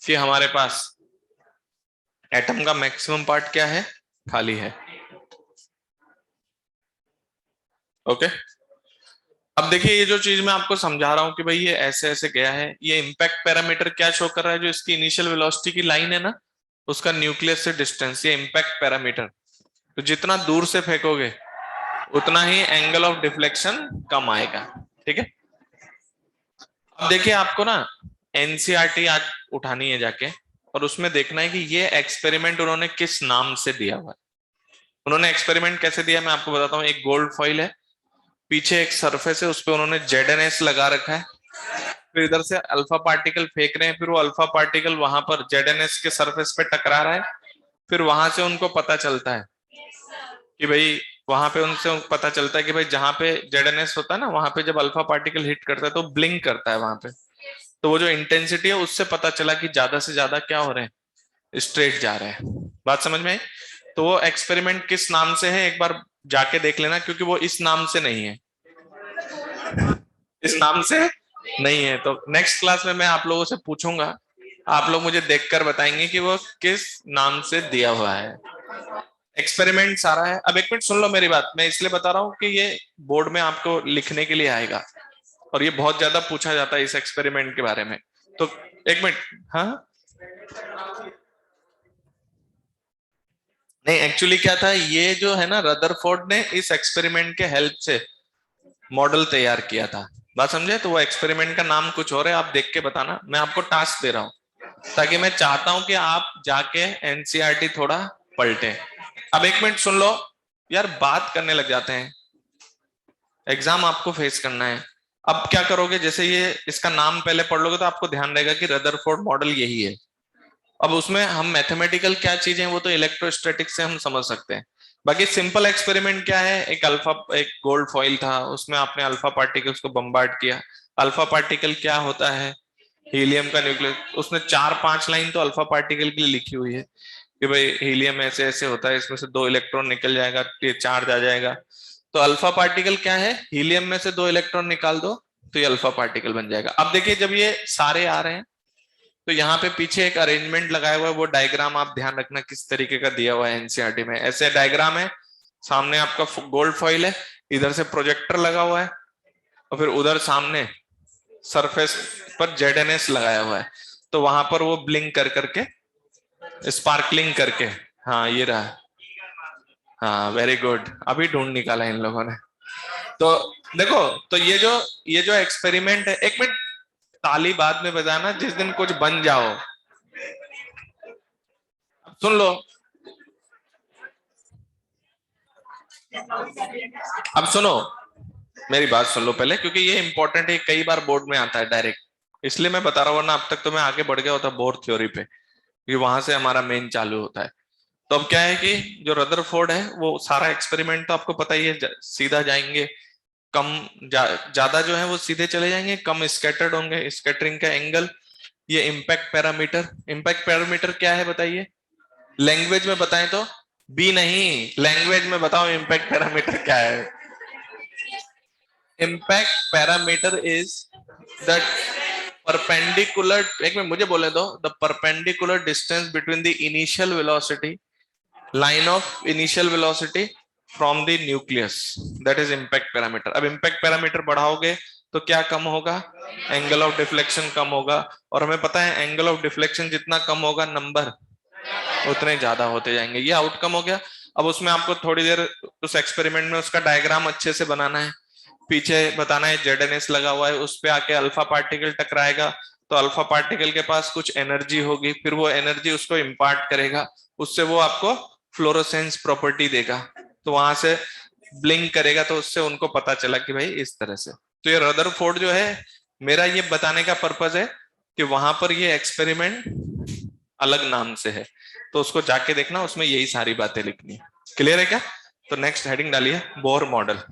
कि हमारे पास एटम का मैक्सिमम पार्ट क्या है, खाली है। ओके, अब देखिए ये जो चीज मैं आपको समझा रहा हूं कि भाई ये ऐसे ऐसे गया है, ये इम्पैक्ट पैरामीटर क्या शो कर रहा है, जो इसकी इनिशियल वेलोसिटी की लाइन है ना, उसका न्यूक्लियस से डिस्टेंस, ये इम्पैक्ट पैरामीटर। तो जितना दूर से फेंकोगे उतना ही एंगल ऑफ डिफ्लेक्शन कम आएगा। ठीक है, अब देखिए आपको ना एनसीईआरटी आज उठानी है जाके, और उसमें देखना है कि ये एक्सपेरिमेंट उन्होंने किस नाम से दिया हुआ है। उन्होंने एक्सपेरिमेंट कैसे दिया मैं आपको बताता हूँ। एक गोल्ड फॉइल है, पीछे एक सरफेस है, उस पर उन्होंने जेडएनएस लगा रखा है, फिर इधर से अल्फा पार्टिकल फेंक रहे हैं, फिर वो अल्फा पार्टिकल वहां पर जेडएनएस के सरफेस पे टकरा रहा है, फिर वहां से उनको पता चलता है कि भाई, वहां पे उनसे पता चलता है कि भाई जहां पे जेडएनएस होता है ना, वहां पे जब अल्फा पार्टिकल हिट करता है तो ब्लिंक करता है वहां पे। तो वो जो इंटेंसिटी है उससे पता चला कि ज्यादा से ज्यादा क्या हो रहे हैं, स्ट्रेट जा रहे हैं। बात समझ में आई? तो वो एक्सपेरिमेंट किस नाम से है एक बार जाके देख लेना, क्योंकि वो इस नाम से नहीं है, इस नाम से नहीं है। तो नेक्स्ट क्लास में मैं आप लोगों से पूछूंगा, आप लोग मुझे देखकर बताएंगे कि वो किस नाम से दिया हुआ है। एक्सपेरिमेंट सारा है। अब एक मिनट सुन लो मेरी बात, मैं इसलिए बता रहा हूँ कि ये बोर्ड में आपको लिखने के लिए आएगा, और ये बहुत ज्यादा पूछा जाता है इस एक्सपेरिमेंट के बारे में। तो एक मिनट, हाँ नहीं, एक्चुअली क्या था, ये जो है ना, रदरफोर्ड ने इस एक्सपेरिमेंट के हेल्प से मॉडल तैयार किया था, बात समझे? तो वो एक्सपेरिमेंट का नाम कुछ और है, आप देख के बताना, मैं आपको टास्क दे रहा हूँ ताकि मैं चाहता हूं कि आप जाके एनसीईआरटी थोड़ा पलटे। अब एक मिनट सुन लो यार, बात करने लग जाते हैं, एग्जाम आपको फेस करना है। अब क्या करोगे, जैसे ये इसका नाम पहले पढ़ लोगे तो आपको ध्यान रहेगा कि रदरफोर्ड मॉडल यही है। अब उसमें हम मैथमेटिकल क्या चीजें वो तो इलेक्ट्रोस्टैटिक से हम समझ सकते हैं। बाकी सिंपल एक्सपेरिमेंट क्या है, एक गोल्ड फॉइल था, उसमें आपने अल्फा पार्टिकल्स को बम्बार्ड किया। अल्फा पार्टिकल क्या होता है, हीलियम का न्यूक्लियस। उसने 4-5 लाइन तो अल्फा पार्टिकल के लिए लिखी हुई है कि भाई हीलियम ऐसे ऐसे होता है, इसमें से 2 इलेक्ट्रॉन निकल जाएगा, ये चार्ज आ जाएगा। तो अल्फा पार्टिकल क्या है, हीलियम में से 2 इलेक्ट्रॉन निकाल दो तो ये अल्फा पार्टिकल बन जाएगा। अब देखिए जब ये सारे आ रहे हैं तो यहाँ पे पीछे एक अरेंजमेंट लगाया हुआ है, वो डायग्राम आप ध्यान रखना किस तरीके का दिया हुआ है एनसीईआरटी में। ऐसे डायग्राम है, सामने आपका गोल्ड फॉइल है, इधर से प्रोजेक्टर लगा हुआ है, और फिर उधर सामने सरफेस पर जेडएनएस लगाया हुआ है, तो वहां पर वो ब्लिंक कर करके, स्पार्कलिंग करके, हाँ ये रहा। हाँ वेरी गुड, अभी ढूंढ निकाला इन लोगों ने। तो देखो, तो ये जो एक्सपेरिमेंट है, एक मिनट ताली बाद में बजाना जिस दिन कुछ बन जाओ। अब सुन लो, अब सुनो, मेरी बात सुन लो पहले, क्योंकि ये इंपॉर्टेंट है, कई बार बोर्ड में आता है डायरेक्ट, इसलिए मैं बता रहा हूँ, वरना अब तक तो मैं आगे बढ़ गया होता बोर थ्योरी पे, क्योंकि वहां से हमारा मेन चालू होता है। तो अब क्या है कि जो रदरफोर्ड है वो सारा एक्सपेरिमेंट तो आपको पता ही है, सीधा जाएंगे, कम ज्यादा जो है वो सीधे चले जाएंगे, कम स्कैटर्ड होंगे, स्कैटरिंग का एंगल, ये इम्पैक्ट पैरामीटर। इम्पैक्ट पैरामीटर क्या है बताइए, लैंग्वेज में बताएं तो, बी नहीं, लैंग्वेज में बताओ इम्पैक्ट पैरामीटर क्या है। Impact parameter is the perpendicular, एक मिनट मुझे बोले दो, the perpendicular distance between the initial velocity, line of initial velocity from the nucleus, that is impact parameter. अब इम्पैक्ट पैरामीटर बढ़ाओगे तो क्या कम होगा, एंगल ऑफ डिफ्लेक्शन कम होगा, और हमें पता है एंगल ऑफ डिफ्लेक्शन जितना कम होगा नंबर उतने ज्यादा होते जाएंगे। ये आउटकम हो गया। अब उसमें आपको थोड़ी देर उस एक्सपेरिमेंट में उसका डायग्राम अच्छे से बनाना है, पीछे बताना है जेडएनएस लगा हुआ है, उस पे आके अल्फा पार्टिकल टकराएगा, तो अल्फा पार्टिकल के पास कुछ एनर्जी होगी, फिर वो एनर्जी उसको इम्पार्ट करेगा, उससे वो आपको फ्लोरोसेंस प्रॉपर्टी देगा, तो वहां से ब्लिंक करेगा, तो उससे उनको पता चला कि भाई इस तरह से। तो ये रदरफोर्ड जो है, मेरा ये बताने का पर्पज है कि वहां पर ये एक्सपेरिमेंट अलग नाम से है, तो उसको जाके देखना, उसमें यही सारी बातें लिखनी है। क्लियर है क्या? तो नेक्स्ट हेडिंग डालिए, बोर मॉडल।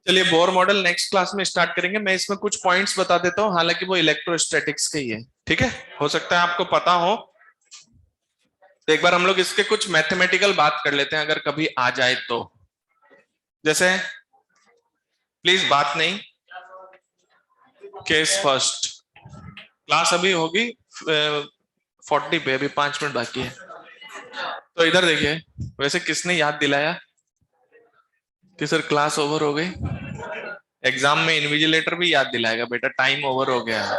चलिए बोर मॉडल नेक्स्ट क्लास में स्टार्ट करेंगे। मैं इसमें कुछ पॉइंट्स बता देता हूँ, हालांकि वो इलेक्ट्रोस्टैटिक्स के ही है, ठीक है, हो सकता है आपको पता हो। तो एक बार हम लोग इसके कुछ मैथमेटिकल बात कर लेते हैं, अगर कभी आ जाए तो। जैसे प्लीज बात नहीं, केस फर्स्ट, क्लास अभी होगी 40 पे, अभी 5 मिनट बाकी है। तो इधर देखिए, वैसे किसने याद दिलाया कि सर क्लास ओवर हो गई? एग्जाम में इन्विजिलेटर भी याद दिलाएगा, बेटा टाइम ओवर हो गया है।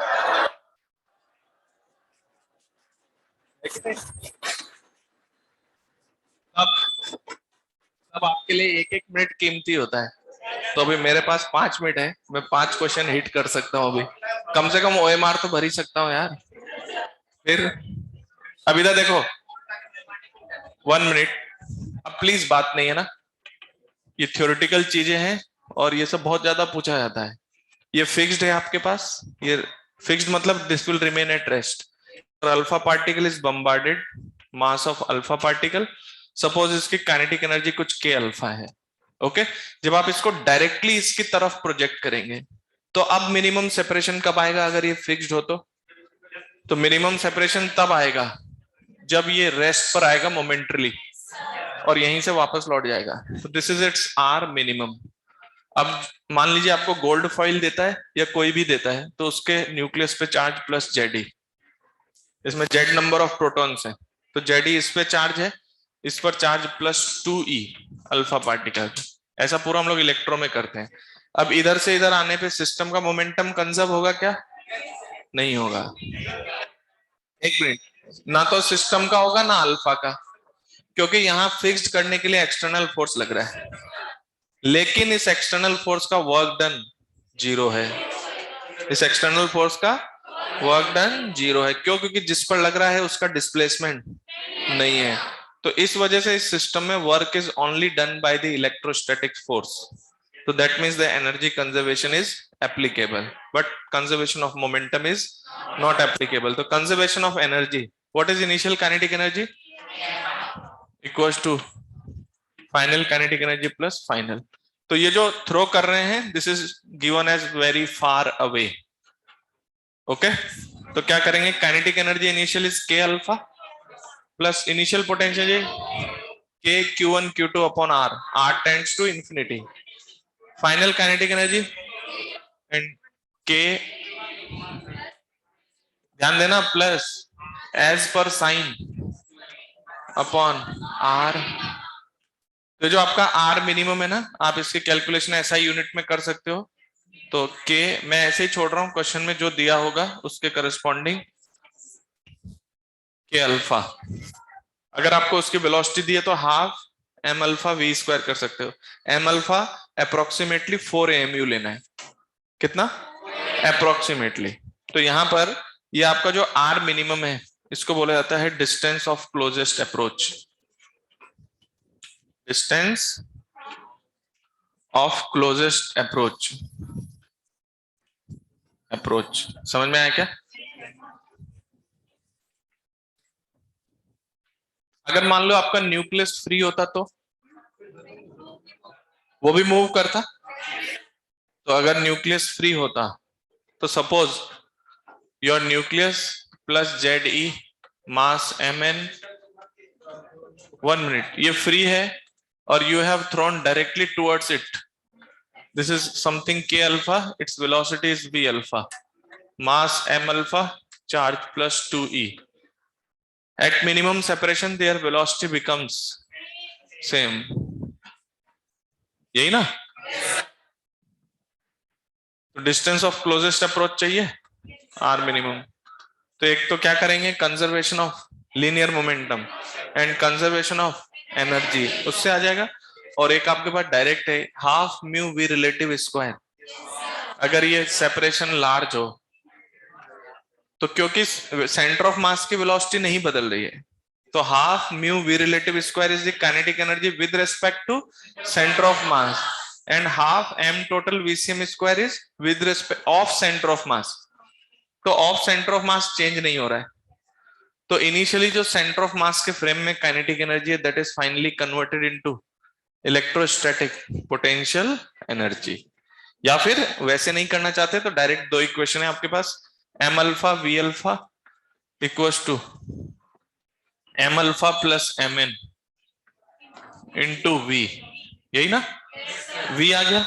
अब अब आपके लिए एक एक मिनट कीमती होता है, तो अभी मेरे पास 5 मिनट है, मैं 5 क्वेश्चन हिट कर सकता हूँ अभी, कम से कम ओएमआर तो भर ही सकता हूँ यार। फिर अब इधर देखो, 1 मिनट, अब प्लीज बात नहीं है ना, ये थ्योरेटिकल चीजें हैं, और ये सब बहुत ज्यादा पूछा जाता है। ये फिक्स्ड है आपके पास, ये फिक्स्ड मतलब this will remain at rest, और alpha particle is bombarded, mass of alpha particle, suppose इसकी काइनेटिक एनर्जी कुछ के अल्फा है, ओके। जब आप इसको डायरेक्टली इसकी तरफ प्रोजेक्ट करेंगे, तो अब मिनिमम सेपरेशन कब आएगा, अगर ये फिक्स्ड हो तो मिनिमम सेपरेशन तब आएगा जब ये रेस्ट पर आएगा मोमेंटरली और यहीं से वापस लौट जाएगा। तो this is its R minimum. अब मान लीजिए आपको गोल्ड फॉइल देता है या कोई भी देता है, तो उसके न्यूक्लियस पे चार्ज प्लस जेड, इसमें जेड नंबर ऑफ प्रोटॉन्स है, तो जेड इस पे चार्ज है, इस पर charge plus 2e alpha particle. ऐसा पूरा हम लोग इलेक्ट्रो में करते हैं। अब इधर से इधर आने पे सिस्टम का मोमेंटम कंजर्व होगा क्या? नहीं होगा। एक मिनट, ना तो सिस्टम का होगा ना अल्फा का, क्योंकि यहाँ फिक्स्ड करने के लिए एक्सटर्नल फोर्स लग रहा है, लेकिन इस एक्सटर्नल फोर्स का वर्क डन जीरो है। इस एक्सटर्नल फोर्स का वर्क डन जीरो है। क्यों? क्योंकि जिस पर लग रहा है उसका डिस्प्लेसमेंट नहीं है। तो इस वजह से इस सिस्टम में work is only done by the electrostatic force. तो that means the energy conservation is applicable, but conservation of momentum is not applicable. तो conservation of energy, what is initial kinetic energy equals to final kinetic energy plus final. तो ये जो throw कर रहे हैं, this is given as very far away. Okay, तो क्या करेंगे? Kinetic energy initial is k alpha plus initial potential के Q1 Q2 upon R tends to infinity. Final kinetic energy and K, ध्यान देना, प्लस एज पर साइन अपॉन R। तो जो आपका R मिनिमम है ना, आप इसके कैलकुलेशन ऐसा यूनिट में कर सकते हो। तो के मैं ऐसे ही छोड़ रहा हूं, क्वेश्चन में जो दिया होगा उसके करस्पॉन्डिंग के अल्फा। अगर आपको उसकी वेलोसिटी दी है तो half M alpha V square कर सकते हो। एम अल्फा अप्रोक्सीमेटली 4 AMU लेना है। कितना? अप्रोक्सीमेटली। तो यहां पर ये आपका जो आर मिनिमम है, इसको बोला जाता है distance of closest approach. Distance of closest approach. Approach समझ में आया क्या? अगर मान लो आपका न्यूक्लियस फ्री होता तो वो भी मूव करता। तो अगर न्यूक्लियस फ्री होता तो suppose your nucleus plus ZE mass MN, 1 minute, ये फ्री है और you have thrown directly towards it. This is something K alpha, its velocity is V alpha, mass M alpha, charge plus 2e. At minimum separation their velocity becomes same. यही ना? तो distance of closest approach चाहिए R minimum. तो एक तो क्या करेंगे? Conservation of linear momentum and conservation of energy, उससे आ जाएगा। और एक आपके पास डायरेक्ट है half mu we relative square. अगर ये सेपरेशन लार्ज हो तो, क्योंकि सेंटर ऑफ मास की वेलोसिटी नहीं बदल रही है, तो half mu we relative square is the kinetic energy with respect to centre of mass, and half m total VCM square is with respect of centre of mass. तो of centre of mass change नहीं हो रहा है। तो initially जो centre of मास के frame में kinetic energy है, that is finally converted into electrostatic potential energy. या फिर वैसे नहीं करना चाहते तो डायरेक्ट दो इक्वेशन है आपके पास, m alpha v alpha equals to m alpha plus mn into v, यही ना? v आ गया।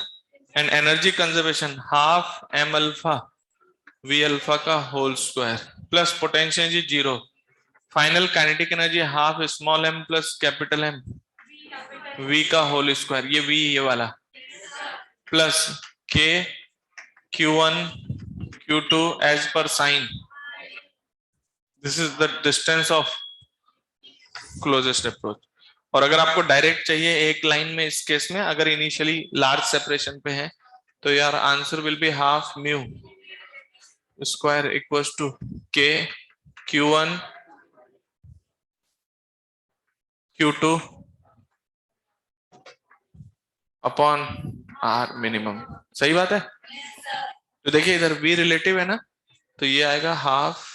And energy conservation half m alpha v alpha का whole square plus potential energy zero. Final kinetic energy half small m plus capital M v का whole square, ये v ये वाला, plus k Q1 Q2 as पर साइन। This is the distance of closest approach. और अगर आपको direct चाहिए एक लाइन में, इस केस में अगर इनिशियली लार्ज सेपरेशन पे है, तो यार answer will be half mu square equals to k Q1 Q2 upon R minimum. सही बात है? तो देखिए इधर V रिलेटिव है ना, तो ये आएगा half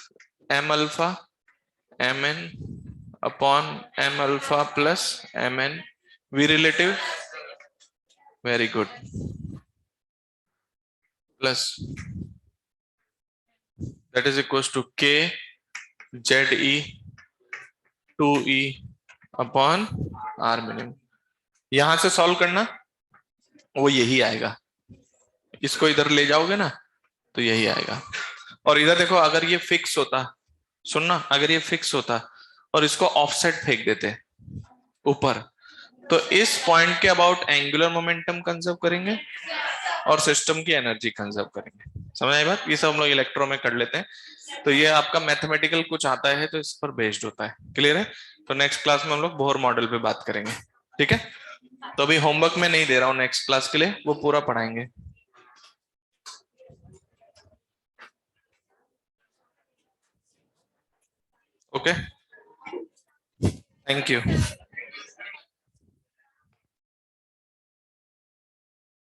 m alpha mn upon m alpha plus mn, V relative, very good, plus that is equals to k ZE 2E upon R minimum. यहां से सॉल्व करना, वो यही आएगा। इसको इधर ले जाओगे ना तो यही आएगा। और इधर देखो, अगर ये फिक्स होता, सुनना, अगर ये फिक्स होता और इसको ऑफसेट फेंक देते ऊपर, तो इस पॉइंट के अबाउट एंगुलर मोमेंटम कंजर्व करेंगे और सिस्टम की एनर्जी कंजर्व करेंगे। समझ आई बात? ये सब हम लोग इलेक्ट्रो में कर लेते हैं। तो ये आपका मैथमेटिकल कुछ आता है तो इस पर बेस्ड होता है। क्लियर है? तो नेक्स्ट क्लास में हम लोग बोहर मॉडल पे बात करेंगे। ठीक है? तो अभी होमवर्क में नहीं दे रहा हूं नेक्स्ट क्लास के लिए, वो पूरा पढ़ाएंगे। Okay, thank you.